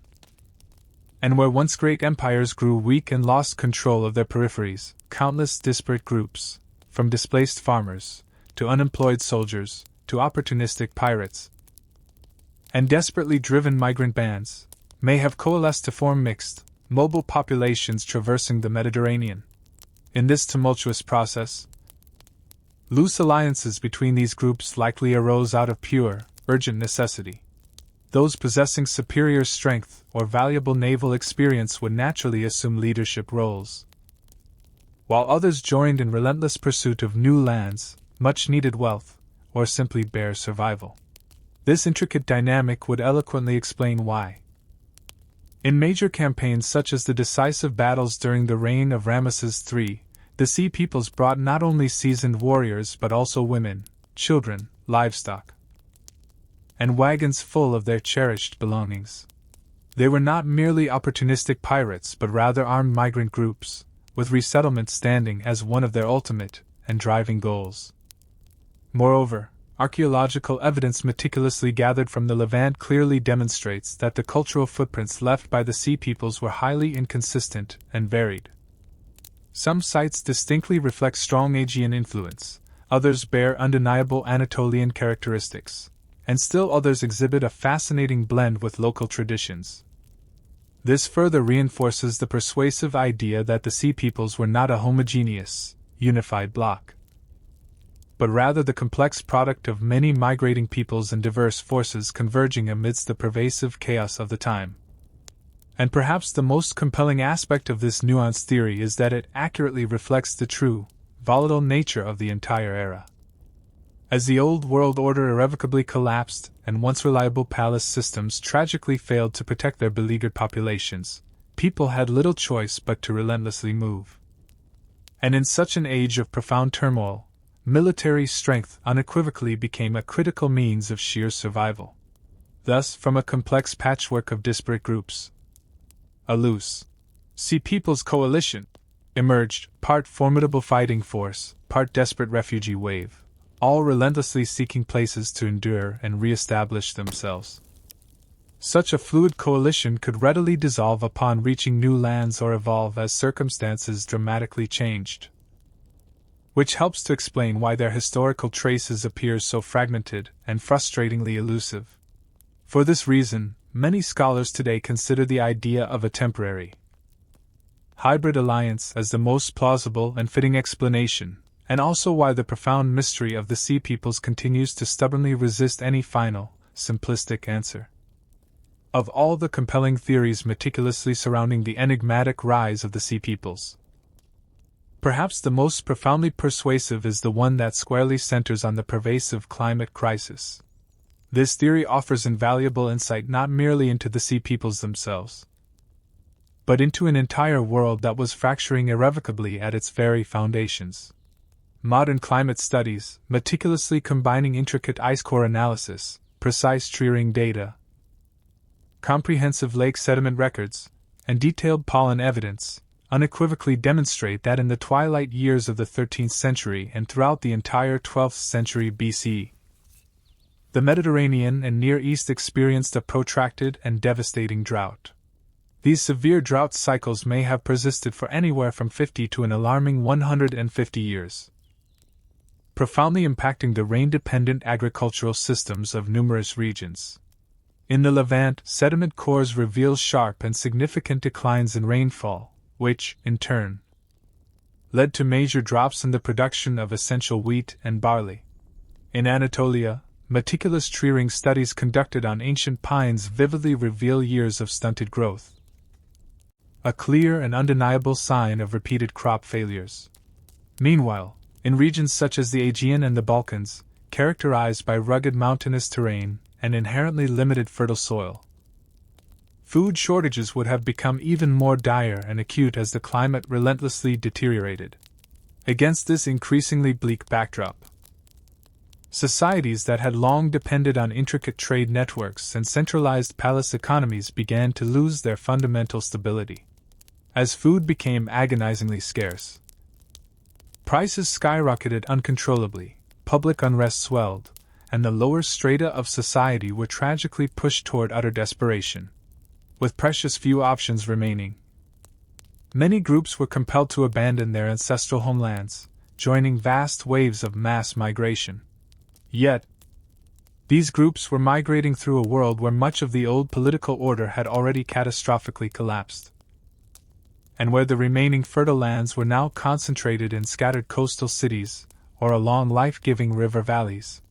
and where once great empires grew weak and lost control of their peripheries, countless disparate groups, from displaced farmers, to unemployed soldiers, to opportunistic pirates, and desperately driven migrant bands, may have coalesced to form mixed, mobile populations traversing the Mediterranean. In this tumultuous process, loose alliances between these groups likely arose out of pure, urgent necessity. Those possessing superior strength or valuable naval experience would naturally assume leadership roles, while others joined in relentless pursuit of new lands, much-needed wealth, or simply bare survival. This intricate dynamic would eloquently explain why, in major campaigns such as the decisive battles during the reign of Ramesses III, the Sea Peoples brought not only seasoned warriors but also women, children, livestock, and wagons full of their cherished belongings. They were not merely opportunistic pirates but rather armed migrant groups, with resettlement standing as one of their ultimate and driving goals. Moreover, archaeological evidence meticulously gathered from the Levant clearly demonstrates that the cultural footprints left by the Sea Peoples were highly inconsistent and varied. Some sites distinctly reflect strong Aegean influence, others bear undeniable Anatolian characteristics, and still others exhibit a fascinating blend with local traditions. This further reinforces the persuasive idea that the Sea Peoples were not a homogeneous, unified bloc, but rather the complex product of many migrating peoples and diverse forces converging amidst the pervasive chaos of the time. And perhaps the most compelling aspect of this nuanced theory is that it accurately reflects the true, volatile nature of the entire era. As the old world order irrevocably collapsed and once reliable palace systems tragically failed to protect their beleaguered populations, people had little choice but to relentlessly move. And in such an age of profound turmoil, military strength unequivocally became a critical means of sheer survival. Thus, from a complex patchwork of disparate groups, a loose Sea Peoples coalition emerged, part formidable fighting force, part desperate refugee wave, all relentlessly seeking places to endure and re-establish themselves. Such a fluid coalition could readily dissolve upon reaching new lands or evolve as circumstances dramatically changed, which helps to explain why their historical traces appear so fragmented and frustratingly elusive. For this reason, many scholars today consider the idea of a temporary hybrid alliance as the most plausible and fitting explanation, and also why the profound mystery of the Sea Peoples continues to stubbornly resist any final, simplistic answer. Of all the compelling theories meticulously surrounding the enigmatic rise of the Sea Peoples, perhaps the most profoundly persuasive is the one that squarely centers on the pervasive climate crisis. This theory offers invaluable insight not merely into the Sea Peoples themselves, but into an entire world that was fracturing irrevocably at its very foundations. Modern climate studies, meticulously combining intricate ice core analysis, precise tree-ring data, comprehensive lake sediment records, and detailed pollen evidence, unequivocally demonstrate that in the twilight years of the 13th century and throughout the entire 12th century BC, the Mediterranean and Near East experienced a protracted and devastating drought. These severe drought cycles may have persisted for anywhere from 50 to an alarming 150 years, profoundly impacting the rain-dependent agricultural systems of numerous regions. In the Levant, sediment cores reveal sharp and significant declines in rainfall, which, in turn, led to major drops in the production of essential wheat and barley. In Anatolia, meticulous tree-ring studies conducted on ancient pines vividly reveal years of stunted growth, a clear and undeniable sign of repeated crop failures. Meanwhile, in regions such as the Aegean and the Balkans, characterized by rugged mountainous terrain and inherently limited fertile soil, food shortages would have become even more dire and acute as the climate relentlessly deteriorated. Against this increasingly bleak backdrop, societies that had long depended on intricate trade networks and centralized palace economies began to lose their fundamental stability. As food became agonizingly scarce, prices skyrocketed uncontrollably, public unrest swelled, and the lower strata of society were tragically pushed toward utter desperation. With precious few options remaining, many groups were compelled to abandon their ancestral homelands, joining vast waves of mass migration. Yet, these groups were migrating through a world where much of the old political order had already catastrophically collapsed, and where the remaining fertile lands were now concentrated in scattered coastal cities or along life-giving river valleys.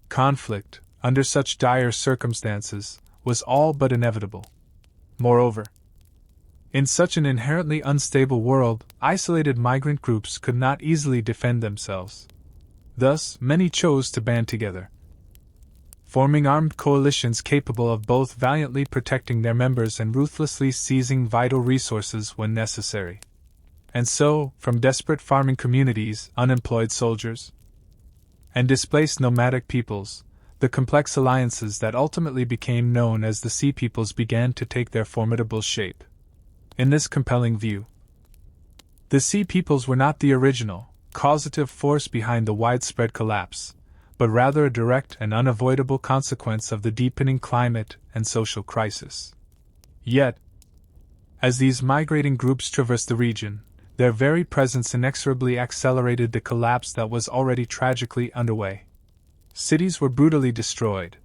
Conflict, under such dire circumstances, was all but inevitable. Moreover, in such an inherently unstable world, isolated migrant groups could not easily defend themselves. Thus, many chose to band together, forming armed coalitions capable of both valiantly protecting their members and ruthlessly seizing vital resources when necessary. And so, from desperate farming communities, unemployed soldiers, and displaced nomadic peoples, the complex alliances that ultimately became known as the Sea Peoples began to take their formidable shape. In this compelling view, the Sea Peoples were not the original, causative force behind the widespread collapse, but rather a direct and unavoidable consequence of the deepening climate and social crisis. Yet, as these migrating groups traversed the region, Their very presence inexorably accelerated the collapse that was already tragically underway. Cities were brutally destroyed.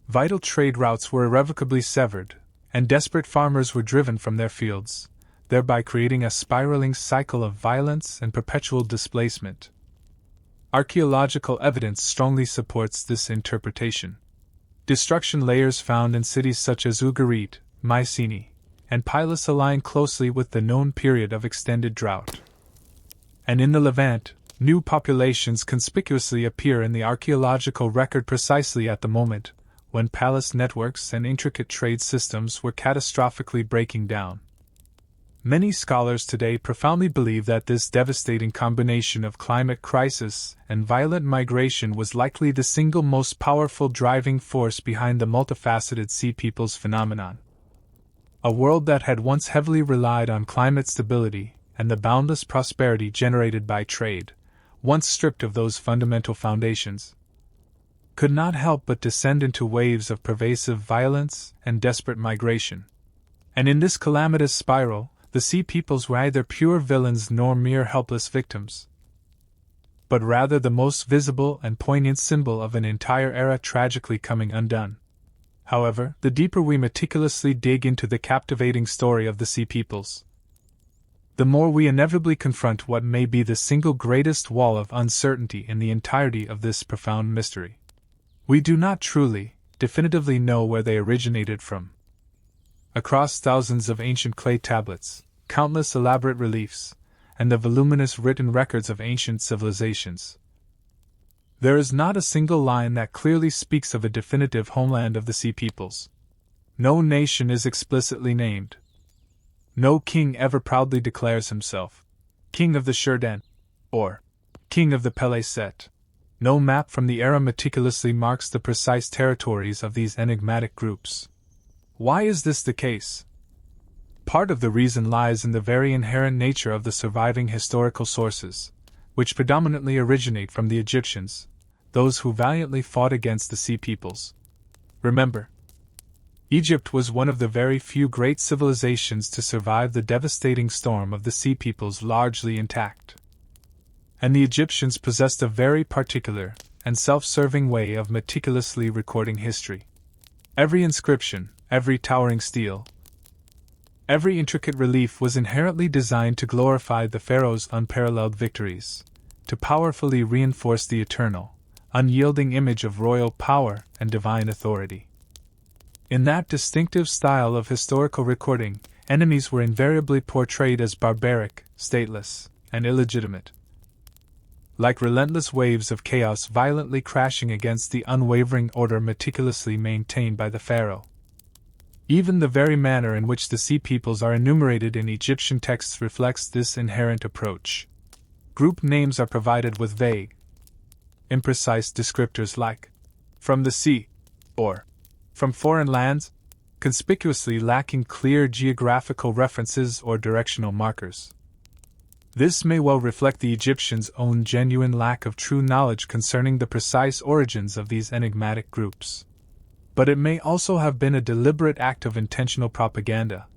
Vital trade routes were irrevocably severed, and desperate farmers were driven from their fields, thereby creating a spiraling cycle of violence and perpetual displacement. Archaeological evidence strongly supports this interpretation. Destruction layers found in cities such as Ugarit, Mycenae, and Pylos align closely with the known period of extended drought. And in the Levant, new populations conspicuously appear in the archaeological record precisely at the moment when palace networks and intricate trade systems were catastrophically breaking down. Many scholars today profoundly believe that this devastating combination of climate crisis and violent migration was likely the single most powerful driving force behind the multifaceted Sea Peoples phenomenon. A world that had once heavily relied on climate stability and the boundless prosperity generated by trade, once stripped of those fundamental foundations, could not help but descend into waves of pervasive violence and desperate migration. And in this calamitous spiral, the Sea Peoples were neither pure villains nor mere helpless victims, but rather the most visible and poignant symbol of an entire era tragically coming undone. However, the deeper we meticulously dig into the captivating story of the Sea Peoples, the more we inevitably confront what may be the single greatest wall of uncertainty in the entirety of this profound mystery. We do not truly, definitively know where they originated from. Across thousands of ancient clay tablets, countless elaborate reliefs, and the voluminous written records of ancient civilizations, there is not a single line that clearly speaks of a definitive homeland of the Sea Peoples. No nation is explicitly named. No king ever proudly declares himself King of the Shurdan, or King of the Peleset. No map from the era meticulously marks the precise territories of these enigmatic groups. Why is this the case? Part of the reason lies in the very inherent nature of the surviving historical sources, which predominantly originate from the Egyptians, those who valiantly fought against the Sea Peoples. Remember, Egypt was one of the very few great civilizations to survive the devastating storm of the Sea Peoples largely intact. And the Egyptians possessed a very particular and self-serving way of meticulously recording history. Every inscription, every towering stele, every intricate relief was inherently designed to glorify the pharaoh's unparalleled victories, to powerfully reinforce the eternal, unyielding image of royal power and divine authority. In that distinctive style of historical recording, enemies were invariably portrayed as barbaric, stateless, and illegitimate, like relentless waves of chaos violently crashing against the unwavering order meticulously maintained by the pharaoh. Even the very manner in which the Sea Peoples are enumerated in Egyptian texts reflects this inherent approach. Group names are provided with vague, imprecise descriptors like from the sea, or from foreign lands, conspicuously lacking clear geographical references or directional markers. This may well reflect the Egyptians' own genuine lack of true knowledge concerning the precise origins of these enigmatic groups. But it may also have been a deliberate act of intentional propaganda,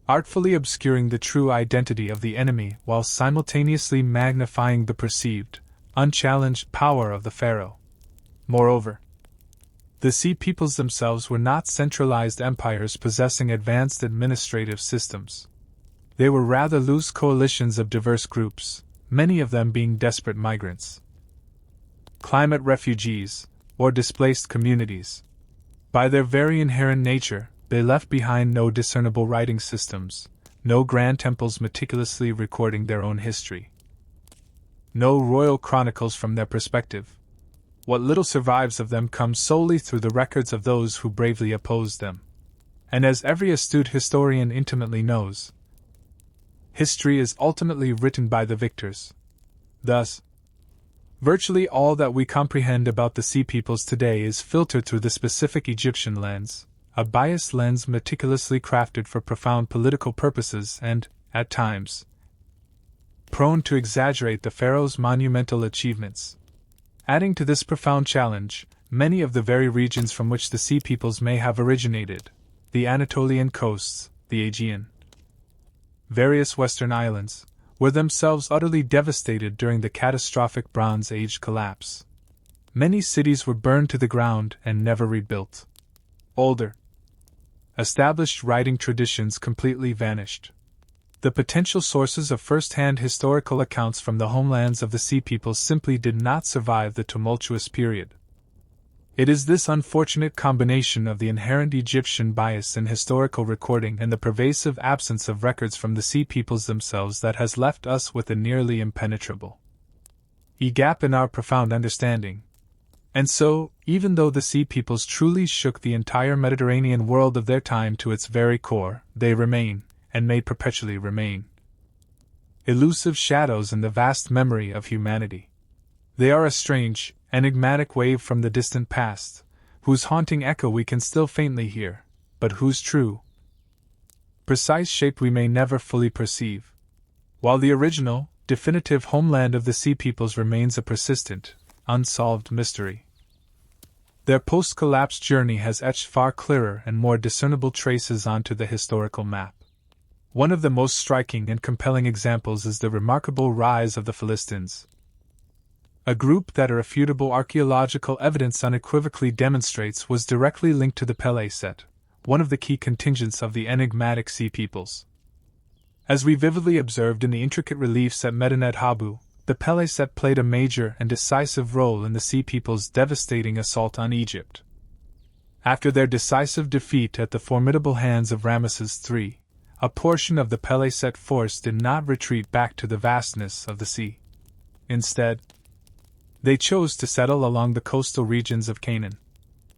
artfully obscuring the true identity of the enemy while simultaneously magnifying the perceived, unchallenged power of the pharaoh. Moreover, the Sea Peoples themselves were not centralized empires possessing advanced administrative systems. They were rather loose coalitions of diverse groups, many of them being desperate migrants, climate refugees, or displaced communities. By their very inherent nature, they left behind no discernible writing systems, no grand temples meticulously recording their own history, no royal chronicles from their perspective. What little survives of them comes solely through the records of those who bravely opposed them. And as every astute historian intimately knows, history is ultimately written by the victors. Thus, virtually all that we comprehend about the Sea Peoples today is filtered through the specific Egyptian lens, a biased lens meticulously crafted for profound political purposes and, at times, prone to exaggerate the pharaoh's monumental achievements. Adding to this profound challenge, many of the very regions from which the Sea Peoples may have originated, the Anatolian coasts, the Aegean, various western islands, were themselves utterly devastated during the catastrophic Bronze Age collapse. Many cities were burned to the ground and never rebuilt. Older, established writing traditions completely vanished. The potential sources of first-hand historical accounts from the homelands of the Sea Peoples simply did not survive the tumultuous period. It is this unfortunate combination of the inherent Egyptian bias in historical recording and the pervasive absence of records from the Sea Peoples themselves that has left us with a nearly impenetrable gap in our profound understanding. And so, even though the Sea Peoples truly shook the entire Mediterranean world of their time to its very core, they remain, and may perpetually remain, elusive shadows in the vast memory of humanity. They are a strange, enigmatic wave from the distant past, whose haunting echo we can still faintly hear, but whose true, precise shape we may never fully perceive. While the original, definitive homeland of the Sea Peoples remains a persistent, unsolved mystery, their post-collapse journey has etched far clearer and more discernible traces onto the historical map. One of the most striking and compelling examples is the remarkable rise of the Philistines, a group that irrefutable archaeological evidence unequivocally demonstrates was directly linked to the Pele set, one of the key contingents of the enigmatic Sea Peoples. As we vividly observed in the intricate reliefs at Medinet Habu, the Pele set played a major and decisive role in the Sea Peoples' devastating assault on Egypt. After their decisive defeat at the formidable hands of Ramesses III, a portion of the Pele set force did not retreat back to the vastness of the sea. Instead, they chose to settle along the coastal regions of Canaan.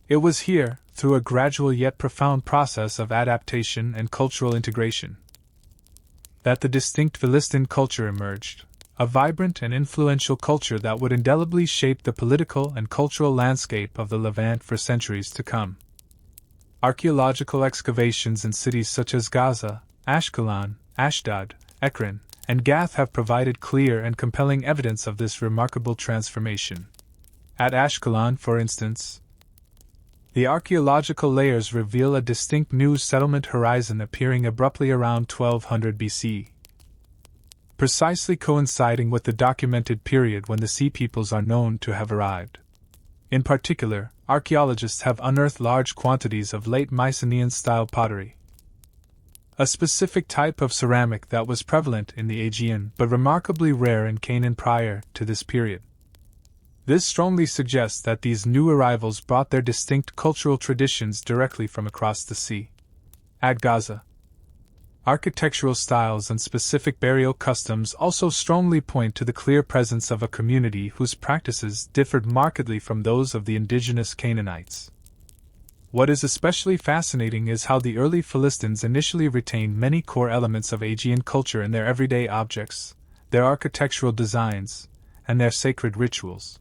It was here, through a gradual yet profound process of adaptation and cultural integration, that the distinct Philistine culture emerged, a vibrant and influential culture that would indelibly shape the political and cultural landscape of the Levant for centuries to come. Archaeological excavations in cities such as Gaza, Ashkelon, Ashdod, Ekron, and Gath have provided clear and compelling evidence of this remarkable transformation. At Ashkelon, for instance, the archaeological layers reveal a distinct new settlement horizon appearing abruptly around 1200 BC, precisely coinciding with the documented period when the Sea Peoples are known to have arrived. In particular, archaeologists have unearthed large quantities of late Mycenaean-style pottery, a specific type of ceramic that was prevalent in the Aegean but remarkably rare in Canaan prior to this period. This strongly suggests that these new arrivals brought their distinct cultural traditions directly from across the sea. At Gaza, architectural styles and specific burial customs also strongly point to the clear presence of a community whose practices differed markedly from those of the indigenous Canaanites. What is especially fascinating is how the early Philistines initially retained many core elements of Aegean culture in their everyday objects, their architectural designs, and their sacred rituals.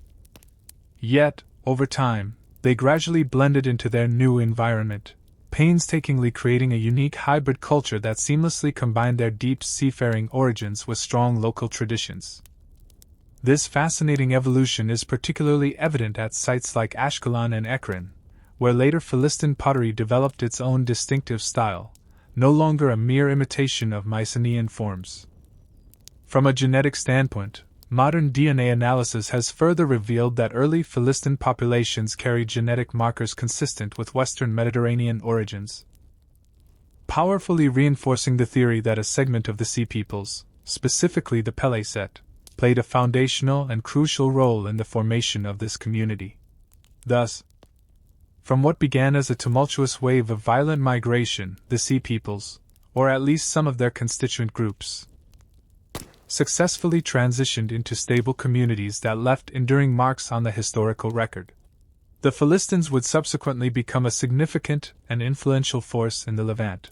Yet, over time, they gradually blended into their new environment, painstakingly creating a unique hybrid culture that seamlessly combined their deep seafaring origins with strong local traditions. This fascinating evolution is particularly evident at sites like Ashkelon and Ekron, where later Philistine pottery developed its own distinctive style, no longer a mere imitation of Mycenaean forms. From a genetic standpoint, modern DNA analysis has further revealed that early Philistine populations carried genetic markers consistent with Western Mediterranean origins, powerfully reinforcing the theory that a segment of the Sea Peoples, specifically the Pele set, played a foundational and crucial role in the formation of this community. Thus, from what began as a tumultuous wave of violent migration, the Sea Peoples, or at least some of their constituent groups, successfully transitioned into stable communities that left enduring marks on the historical record. The Philistines would subsequently become a significant and influential force in the Levant,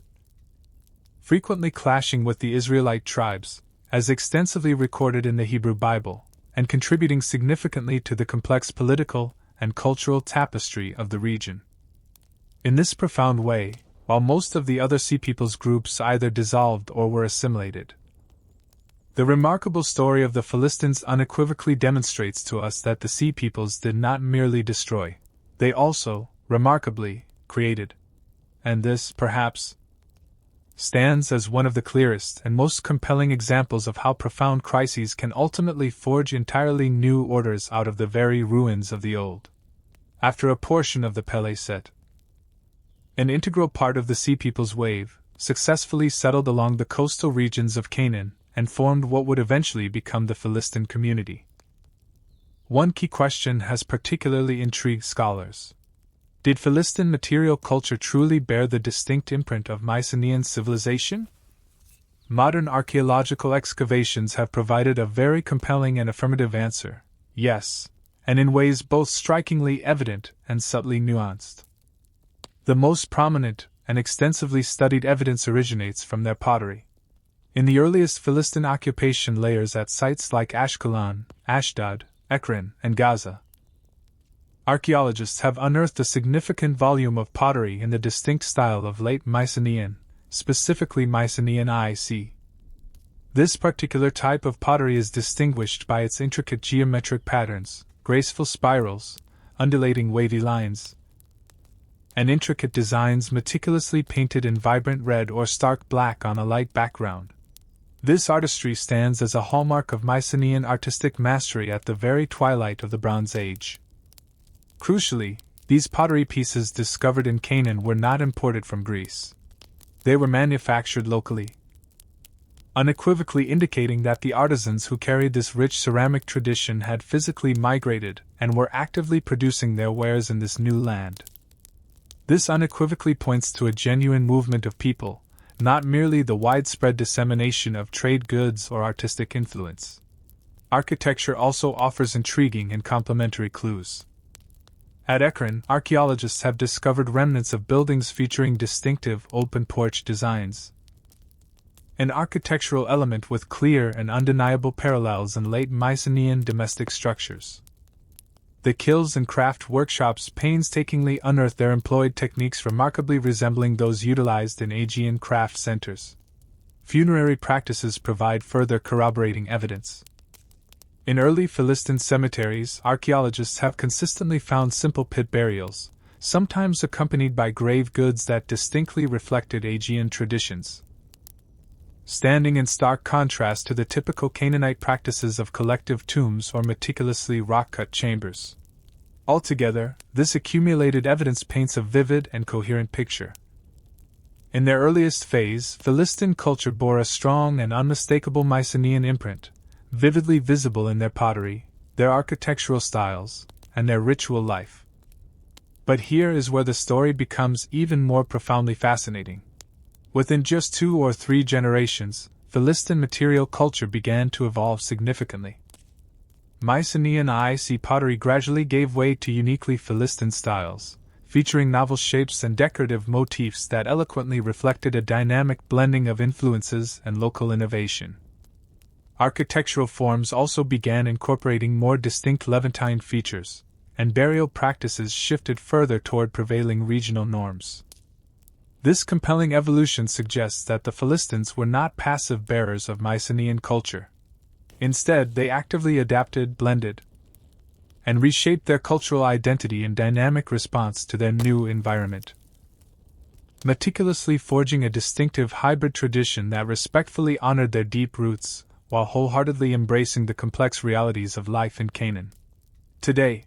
frequently clashing with the Israelite tribes, as extensively recorded in the Hebrew Bible, and contributing significantly to the complex political and cultural tapestry of the region. In this profound way, while most of the other Sea Peoples groups either dissolved or were assimilated, the remarkable story of the Philistines unequivocally demonstrates to us that the Sea Peoples did not merely destroy, they also, remarkably, created. And this, perhaps, stands as one of the clearest and most compelling examples of how profound crises can ultimately forge entirely new orders out of the very ruins of the old. After a portion of the Pele-set, an integral part of the Sea People's wave, successfully settled along the coastal regions of Canaan and formed what would eventually become the Philistine community. One key question has particularly intrigued scholars. Did Philistine material culture truly bear the distinct imprint of Mycenaean civilization? Modern archaeological excavations have provided a very compelling and affirmative answer: yes, and in ways both strikingly evident and subtly nuanced. The most prominent and extensively studied evidence originates from their pottery. In the earliest Philistine occupation layers at sites like Ashkelon, Ashdod, Ekron, and Gaza, archaeologists have unearthed a significant volume of pottery in the distinct style of late Mycenaean, specifically Mycenaean IC. This particular type of pottery is distinguished by its intricate geometric patterns, graceful spirals, undulating wavy lines, and intricate designs meticulously painted in vibrant red or stark black on a light background. This artistry stands as a hallmark of Mycenaean artistic mastery at the very twilight of the Bronze Age. Crucially, these pottery pieces discovered in Canaan were not imported from Greece. They were manufactured locally, unequivocally indicating that the artisans who carried this rich ceramic tradition had physically migrated and were actively producing their wares in this new land. This unequivocally points to a genuine movement of people, not merely the widespread dissemination of trade goods or artistic influence. Architecture also offers intriguing and complementary clues. At Ekron, archaeologists have discovered remnants of buildings featuring distinctive open porch designs, an architectural element with clear and undeniable parallels in late Mycenaean domestic structures. The kilns and craft workshops painstakingly unearth their employed techniques remarkably resembling those utilized in Aegean craft centers. Funerary practices provide further corroborating evidence. In early Philistine cemeteries, archaeologists have consistently found simple pit burials, sometimes accompanied by grave goods that distinctly reflected Aegean traditions, standing in stark contrast to the typical Canaanite practices of collective tombs or meticulously rock-cut chambers. Altogether, this accumulated evidence paints a vivid and coherent picture. In their earliest phase, Philistine culture bore a strong and unmistakable Mycenaean imprint, vividly visible in their pottery, their architectural styles, and their ritual life. But here is where the story becomes even more profoundly fascinating. Within just 2 or 3 generations, Philistine material culture began to evolve significantly. Mycenaean IC pottery gradually gave way to uniquely Philistine styles, featuring novel shapes and decorative motifs that eloquently reflected a dynamic blending of influences and local innovation. Architectural forms also began incorporating more distinct Levantine features, and burial practices shifted further toward prevailing regional norms. This compelling evolution suggests that the Philistines were not passive bearers of Mycenaean culture. Instead, they actively adapted, blended, and reshaped their cultural identity in dynamic response to their new environment, meticulously forging a distinctive hybrid tradition that respectfully honored their deep roots, while wholeheartedly embracing the complex realities of life in Canaan. Today,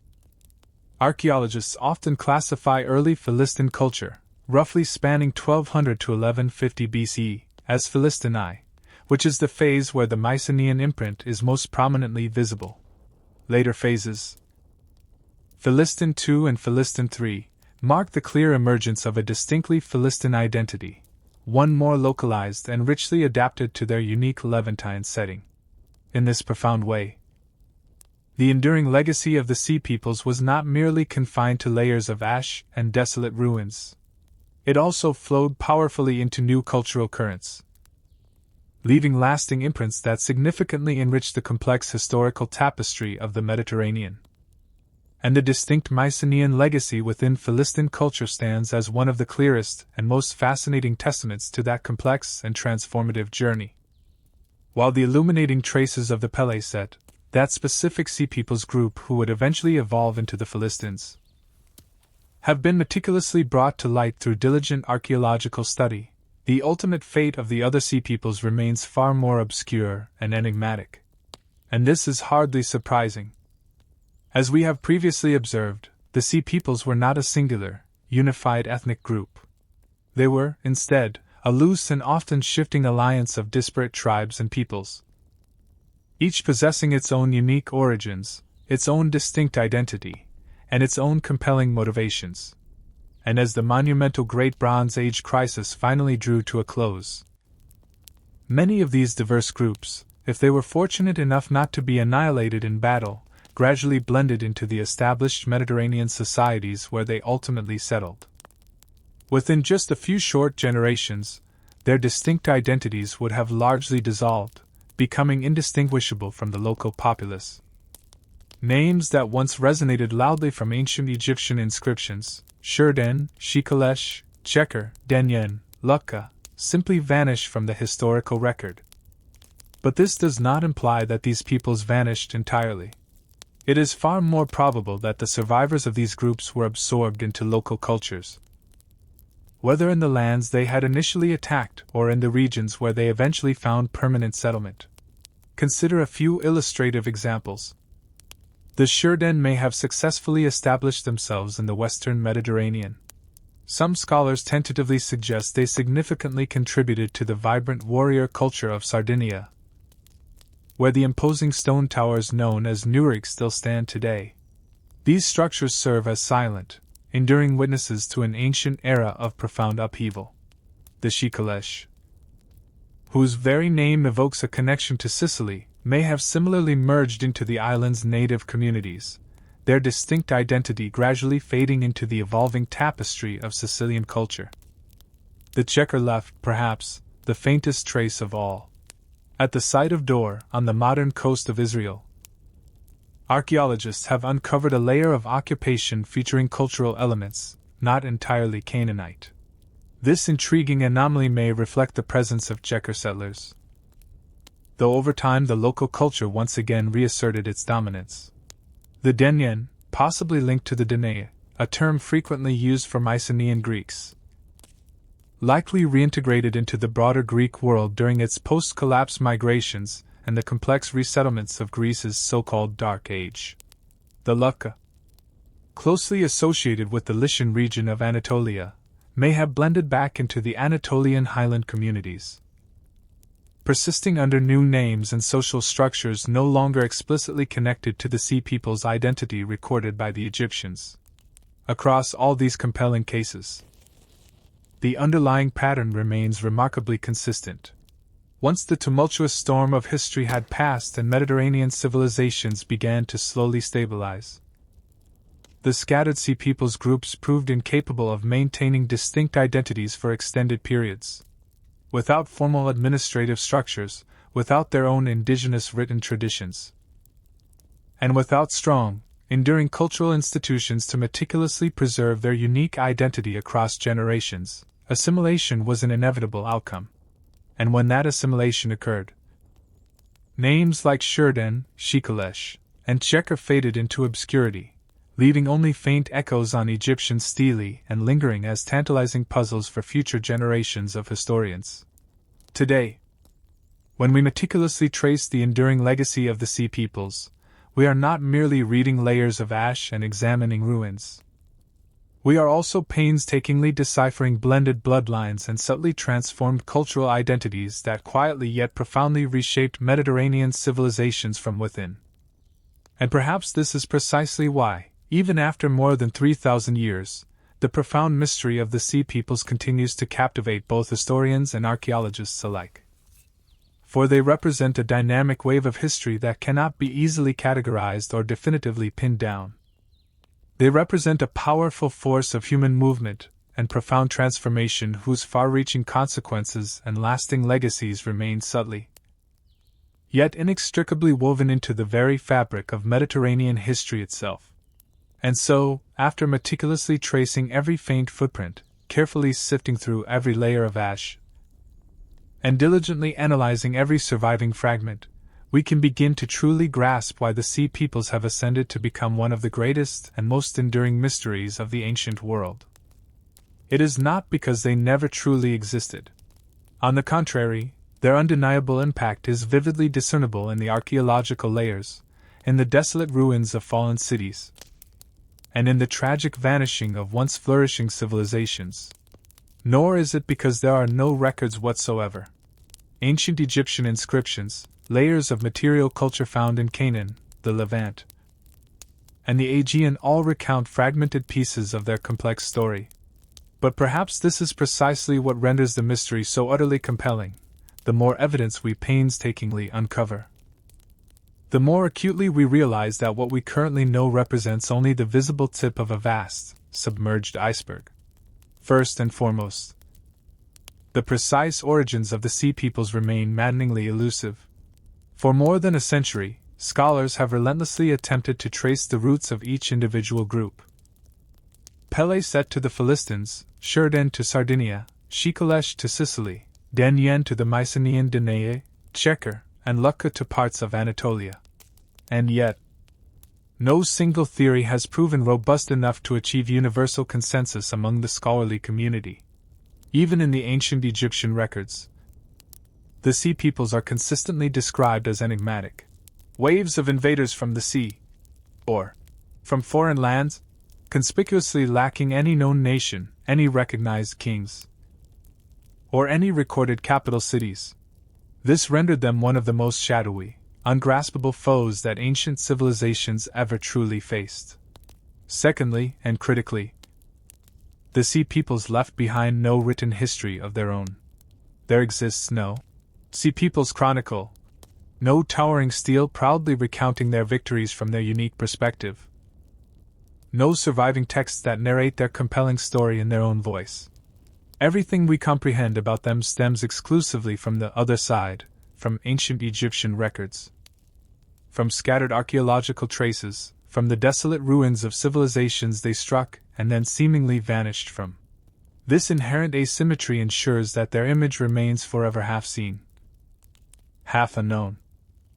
archaeologists often classify early Philistine culture, roughly spanning 1200 to 1150 BCE, as Philistine I, which is the phase where the Mycenaean imprint is most prominently visible. Later phases, Philistine II and Philistine III, mark the clear emergence of a distinctly Philistine identity, one more localized and richly adapted to their unique Levantine setting. In this profound way, the enduring legacy of the Sea Peoples was not merely confined to layers of ash and desolate ruins. It also flowed powerfully into new cultural currents, leaving lasting imprints that significantly enriched the complex historical tapestry of the Mediterranean. And the distinct Mycenaean legacy within Philistine culture stands as one of the clearest and most fascinating testaments to that complex and transformative journey. While the illuminating traces of the Pele-set, that specific Sea Peoples group who would eventually evolve into the Philistines, have been meticulously brought to light through diligent archaeological study, The ultimate fate of the other sea peoples remains far more obscure and enigmatic. And this is hardly surprising. As we have previously observed, the sea peoples were not a singular, unified ethnic group. They were, instead, a loose and often shifting alliance of disparate tribes and peoples, each possessing its own unique origins, its own distinct identity, and its own compelling motivations. And as the monumental Great Bronze Age crisis finally drew to a close, many of these diverse groups, if they were fortunate enough not to be annihilated in battle, gradually blended into the established Mediterranean societies where they ultimately settled. Within just a few short generations, their distinct identities would have largely dissolved, becoming indistinguishable from the local populace. Names that once resonated loudly from ancient Egyptian inscriptions, Shurden, Shikalesh, Cheker, Denyen, Lukka, simply vanish from the historical record. But this does not imply that these peoples vanished entirely. It is far more probable that the survivors of these groups were absorbed into local cultures, whether in the lands they had initially attacked or in the regions where they eventually found permanent settlement. Consider a few illustrative examples. The Shurden may have successfully established themselves in the western Mediterranean. Some scholars tentatively suggest they significantly contributed to the vibrant warrior culture of Sardinia, where the imposing stone towers known as Nuriks still stand today. These structures serve as silent, enduring witnesses to an ancient era of profound upheaval. The Shikalesh, whose very name evokes a connection to Sicily, may have similarly merged into the island's native communities, their distinct identity gradually fading into the evolving tapestry of Sicilian culture. The Checker left, perhaps, the faintest trace of all. At the site of Dor, on the modern coast of Israel, archaeologists have uncovered a layer of occupation featuring cultural elements, not entirely Canaanite. This intriguing anomaly may reflect the presence of Checker settlers, though over time the local culture once again reasserted its dominance. The Denyen, possibly linked to the Danae, a term frequently used for Mycenaean Greeks, likely reintegrated into the broader Greek world during its post-collapse migrations and the complex resettlements of Greece's so-called Dark Age. The Lukka, closely associated with the Lycian region of Anatolia, may have blended back into the Anatolian highland communities, persisting under new names and social structures no longer explicitly connected to the Sea People's identity recorded by the Egyptians. Across all these compelling cases, the underlying pattern remains remarkably consistent. Once the tumultuous storm of history had passed and Mediterranean civilizations began to slowly stabilize, the scattered Sea Peoples groups proved incapable of maintaining distinct identities for extended periods. Without formal administrative structures, without their own indigenous written traditions, and without strong, enduring cultural institutions to meticulously preserve their unique identity across generations, assimilation was an inevitable outcome. And when that assimilation occurred, names like Shurden, Shikalesh, and Cheker faded into obscurity, leaving only faint echoes on Egyptian stele and lingering as tantalizing puzzles for future generations of historians. Today, when we meticulously trace the enduring legacy of the Sea Peoples, we are not merely reading layers of ash and examining ruins. We are also painstakingly deciphering blended bloodlines and subtly transformed cultural identities that quietly yet profoundly reshaped Mediterranean civilizations from within. And perhaps this is precisely why, even after more than 3,000 years, the profound mystery of the Sea Peoples continues to captivate both historians and archaeologists alike. For they represent a dynamic wave of history that cannot be easily categorized or definitively pinned down. They represent a powerful force of human movement and profound transformation whose far-reaching consequences and lasting legacies remain subtly, yet inextricably woven into the very fabric of Mediterranean history itself. And so, after meticulously tracing every faint footprint, carefully sifting through every layer of ash, and diligently analyzing every surviving fragment, we can begin to truly grasp why the Sea Peoples have ascended to become one of the greatest and most enduring mysteries of the ancient world. It is not because they never truly existed, On the contrary, their undeniable impact is vividly discernible in the archaeological layers, in the desolate ruins of fallen cities, and in the tragic vanishing of once flourishing civilizations. Nor is it because there are no records whatsoever. Ancient Egyptian inscriptions, layers of material culture found in Canaan, the Levant, and the Aegean all recount fragmented pieces of their complex story. But perhaps this is precisely what renders the mystery so utterly compelling. The more evidence we painstakingly uncover, the more acutely we realize that what we currently know represents only the visible tip of a vast, submerged iceberg. First and foremost, the precise origins of the Sea Peoples remain maddeningly elusive. For more than a century, scholars have relentlessly attempted to trace the roots of each individual group. Pele set to the Philistines, Shurden to Sardinia, Shikalesh to Sicily, Den Yen to the Mycenaean Danae, Chequer, and Lucca to parts of Anatolia. And yet, no single theory has proven robust enough to achieve universal consensus among the scholarly community. Even in the ancient Egyptian records, the Sea Peoples are consistently described as enigmatic. Waves of invaders from the sea, or from foreign lands, conspicuously lacking any known nation, any recognized kings, or any recorded capital cities. This rendered them one of the most shadowy, ungraspable foes that ancient civilizations ever truly faced. Secondly, and critically, the Sea Peoples left behind no written history of their own. There exists no Sea Peoples Chronicle, no towering stele proudly recounting their victories from their unique perspective, no surviving texts that narrate their compelling story in their own voice. Everything we comprehend about them stems exclusively from the other side, from ancient Egyptian records, from scattered archaeological traces, from the desolate ruins of civilizations they struck and then seemingly vanished from. This inherent asymmetry ensures that their image remains forever half seen, half unknown.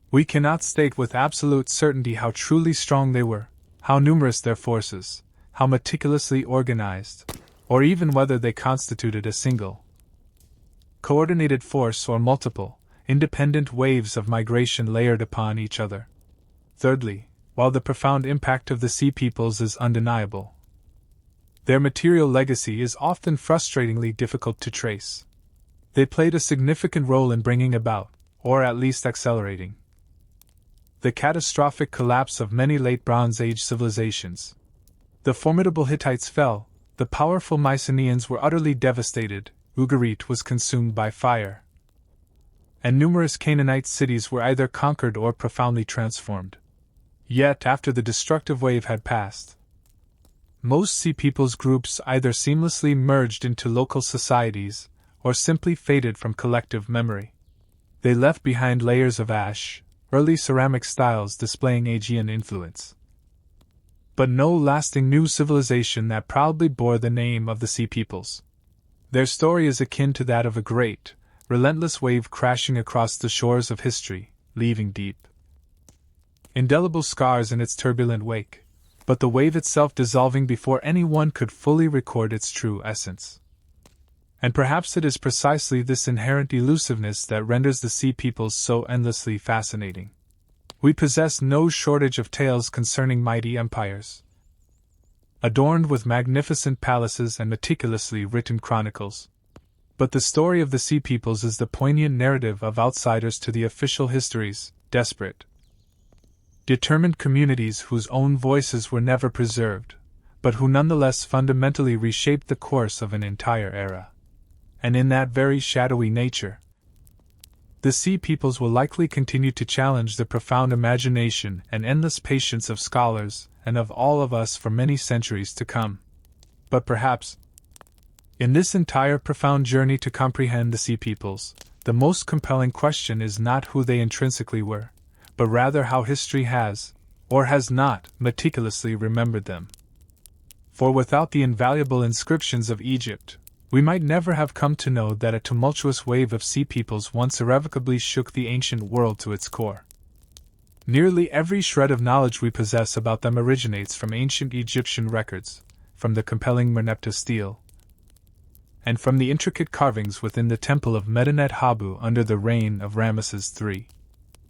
We cannot state with absolute certainty how truly strong they were, how numerous their forces, how meticulously organized, or even whether they constituted a single, coordinated force or multiple, independent waves of migration layered upon each other. Thirdly, while the profound impact of the Sea Peoples is undeniable, their material legacy is often frustratingly difficult to trace. They played a significant role in bringing about, or at least accelerating, the catastrophic collapse of many late Bronze Age civilizations. The formidable Hittites fell, the powerful Mycenaeans were utterly devastated, Ugarit was consumed by fire, and numerous Canaanite cities were either conquered or profoundly transformed. Yet after the destructive wave had passed, most Sea Peoples groups either seamlessly merged into local societies or simply faded from collective memory. They left behind layers of ash, early ceramic styles displaying Aegean influence, but no lasting new civilization that proudly bore the name of the Sea Peoples. Their story is akin to that of a great, relentless wave crashing across the shores of history, leaving deep, indelible scars in its turbulent wake, but the wave itself dissolving before anyone could fully record its true essence. And perhaps it is precisely this inherent elusiveness that renders the Sea Peoples so endlessly fascinating. We possess no shortage of tales concerning mighty empires, adorned with magnificent palaces and meticulously written chronicles. But the story of the Sea Peoples is the poignant narrative of outsiders to the official histories, desperate, determined communities whose own voices were never preserved, but who nonetheless fundamentally reshaped the course of an entire era. And in that very shadowy nature, the Sea Peoples will likely continue to challenge the profound imagination and endless patience of scholars and of all of us for many centuries to come. But perhaps, in this entire profound journey to comprehend the Sea Peoples, the most compelling question is not who they intrinsically were, but rather how history has, or has not, meticulously remembered them. For without the invaluable inscriptions of Egypt, we might never have come to know that a tumultuous wave of Sea Peoples once irrevocably shook the ancient world to its core. Nearly every shred of knowledge we possess about them originates from ancient Egyptian records, from the compelling Merneptah stele, and from the intricate carvings within the temple of Medinet Habu under the reign of Ramesses III.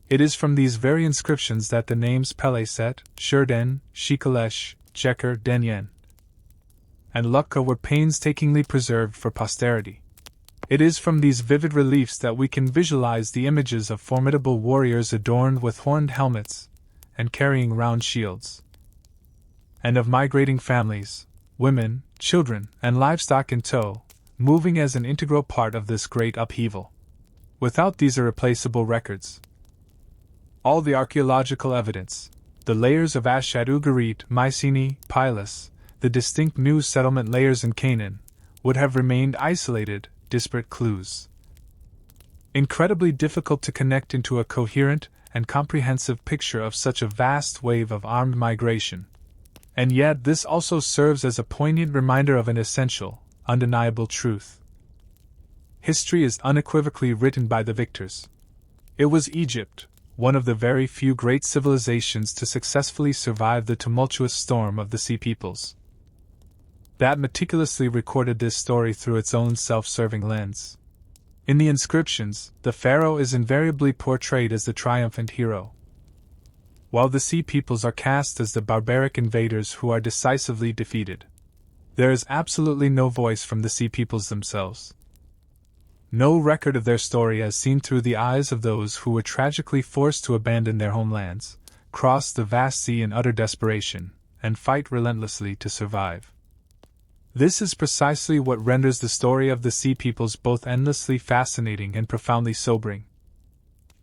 It is from these very inscriptions that the names Peleset, Shurden, Shikalesh, Jeker Denyen, and Lukka were painstakingly preserved for posterity. It is from these vivid reliefs that we can visualize the images of formidable warriors adorned with horned helmets and carrying round shields, and of migrating families, women, children, and livestock in tow, moving as an integral part of this great upheaval. Without these irreplaceable records, all the archaeological evidence, the layers of Ashadu Garit, Mycenae, Pilus, the distinct new settlement layers in Canaan, would have remained isolated, disparate clues, incredibly difficult to connect into a coherent and comprehensive picture of such a vast wave of armed migration. And yet this also serves as a poignant reminder of an essential, undeniable truth. History is unequivocally written by the victors. It was Egypt, one of the very few great civilizations to successfully survive the tumultuous storm of the Sea Peoples, that meticulously recorded this story through its own self-serving lens. In the inscriptions, the pharaoh is invariably portrayed as the triumphant hero, while the Sea Peoples are cast as the barbaric invaders who are decisively defeated. There is absolutely no voice from the Sea Peoples themselves. No record of their story as seen through the eyes of those who were tragically forced to abandon their homelands, cross the vast sea in utter desperation, and fight relentlessly to survive. This is precisely what renders the story of the Sea Peoples both endlessly fascinating and profoundly sobering.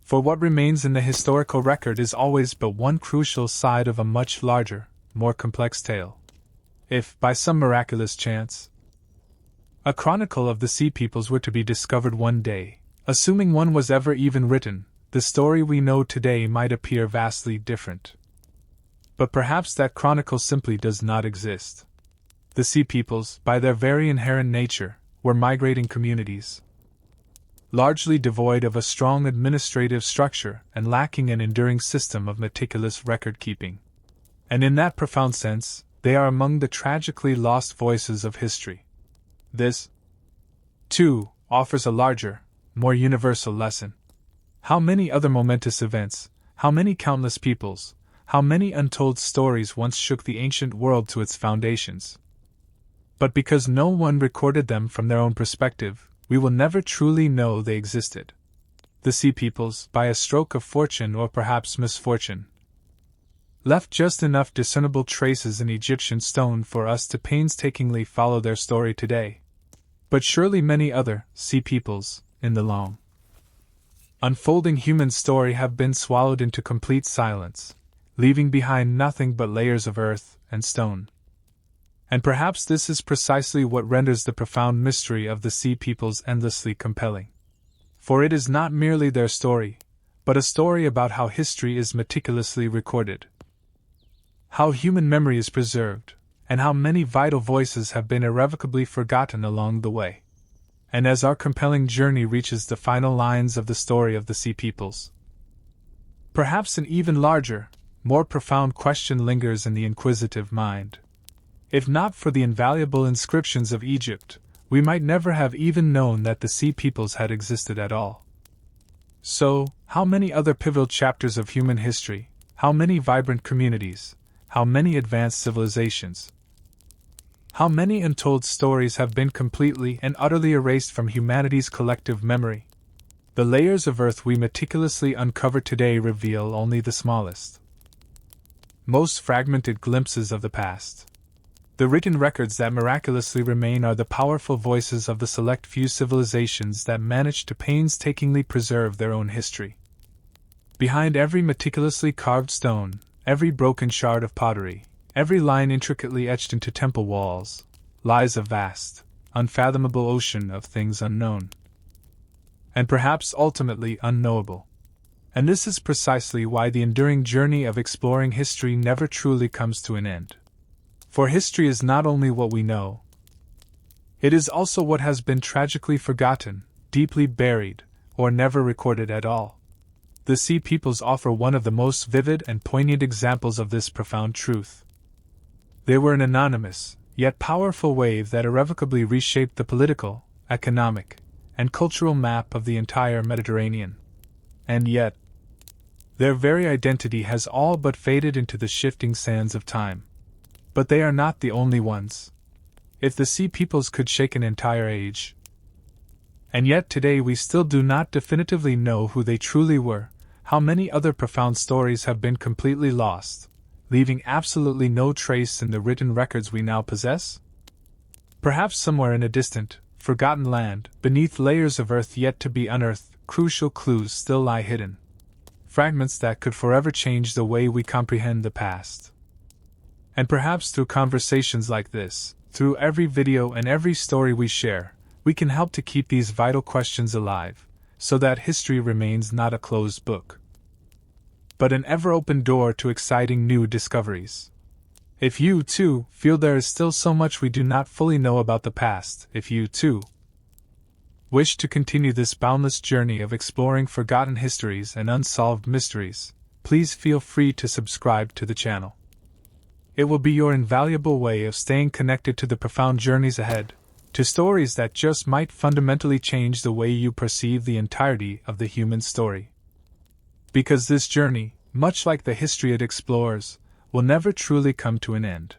For what remains in the historical record is always but one crucial side of a much larger, more complex tale. If, by some miraculous chance, a chronicle of the Sea Peoples were to be discovered one day, assuming one was ever even written, the story we know today might appear vastly different. But perhaps that chronicle simply does not exist. The Sea Peoples, by their very inherent nature, were migrating communities, largely devoid of a strong administrative structure and lacking an enduring system of meticulous record-keeping. And in that profound sense, they are among the tragically lost voices of history. This, too, offers a larger, more universal lesson. How many other momentous events, how many countless peoples, how many untold stories once shook the ancient world to its foundations? But because no one recorded them from their own perspective, we will never truly know they existed. The Sea Peoples, by a stroke of fortune or perhaps misfortune, left just enough discernible traces in Egyptian stone for us to painstakingly follow their story today. But surely many other Sea Peoples, in the long, unfolding human story, have been swallowed into complete silence, leaving behind nothing but layers of earth and stone. And perhaps this is precisely what renders the profound mystery of the Sea Peoples endlessly compelling. For it is not merely their story, but a story about how history is meticulously recorded, how human memory is preserved, and how many vital voices have been irrevocably forgotten along the way. And as our compelling journey reaches the final lines of the story of the Sea Peoples, perhaps an even larger, more profound question lingers in the inquisitive mind. If not for the invaluable inscriptions of Egypt, we might never have even known that the Sea Peoples had existed at all. So, how many other pivotal chapters of human history, how many vibrant communities, how many advanced civilizations, how many untold stories have been completely and utterly erased from humanity's collective memory? The layers of earth we meticulously uncover today reveal only the smallest, most fragmented glimpses of the past. The written records that miraculously remain are the powerful voices of the select few civilizations that managed to painstakingly preserve their own history. Behind every meticulously carved stone, every broken shard of pottery, every line intricately etched into temple walls, lies a vast, unfathomable ocean of things unknown, and perhaps ultimately unknowable. And this is precisely why the enduring journey of exploring history never truly comes to an end. For history is not only what we know, it is also what has been tragically forgotten, deeply buried, or never recorded at all. The Sea Peoples offer one of the most vivid and poignant examples of this profound truth. They were an anonymous, yet powerful wave that irrevocably reshaped the political, economic, and cultural map of the entire Mediterranean. And yet, their very identity has all but faded into the shifting sands of time. But they are not the only ones. If the sea peoples could shake an entire age. And yet today we still do not definitively know who they truly were. How many other profound stories have been completely lost, leaving absolutely no trace in the written records we now possess? Perhaps somewhere in a distant, forgotten land, beneath layers of earth yet to be unearthed, crucial clues still lie hidden. Fragments that could forever change the way we comprehend the past. And perhaps through conversations like this, through every video and every story we share, we can help to keep these vital questions alive, so that history remains not a closed book, but an ever-open door to exciting new discoveries. If you, too, feel there is still so much we do not fully know about the past, if you, too, wish to continue this boundless journey of exploring forgotten histories and unsolved mysteries, please feel free to subscribe to the channel. It will be your invaluable way of staying connected to the profound journeys ahead, to stories that just might fundamentally change the way you perceive the entirety of the human story. Because this journey, much like the history it explores, will never truly come to an end.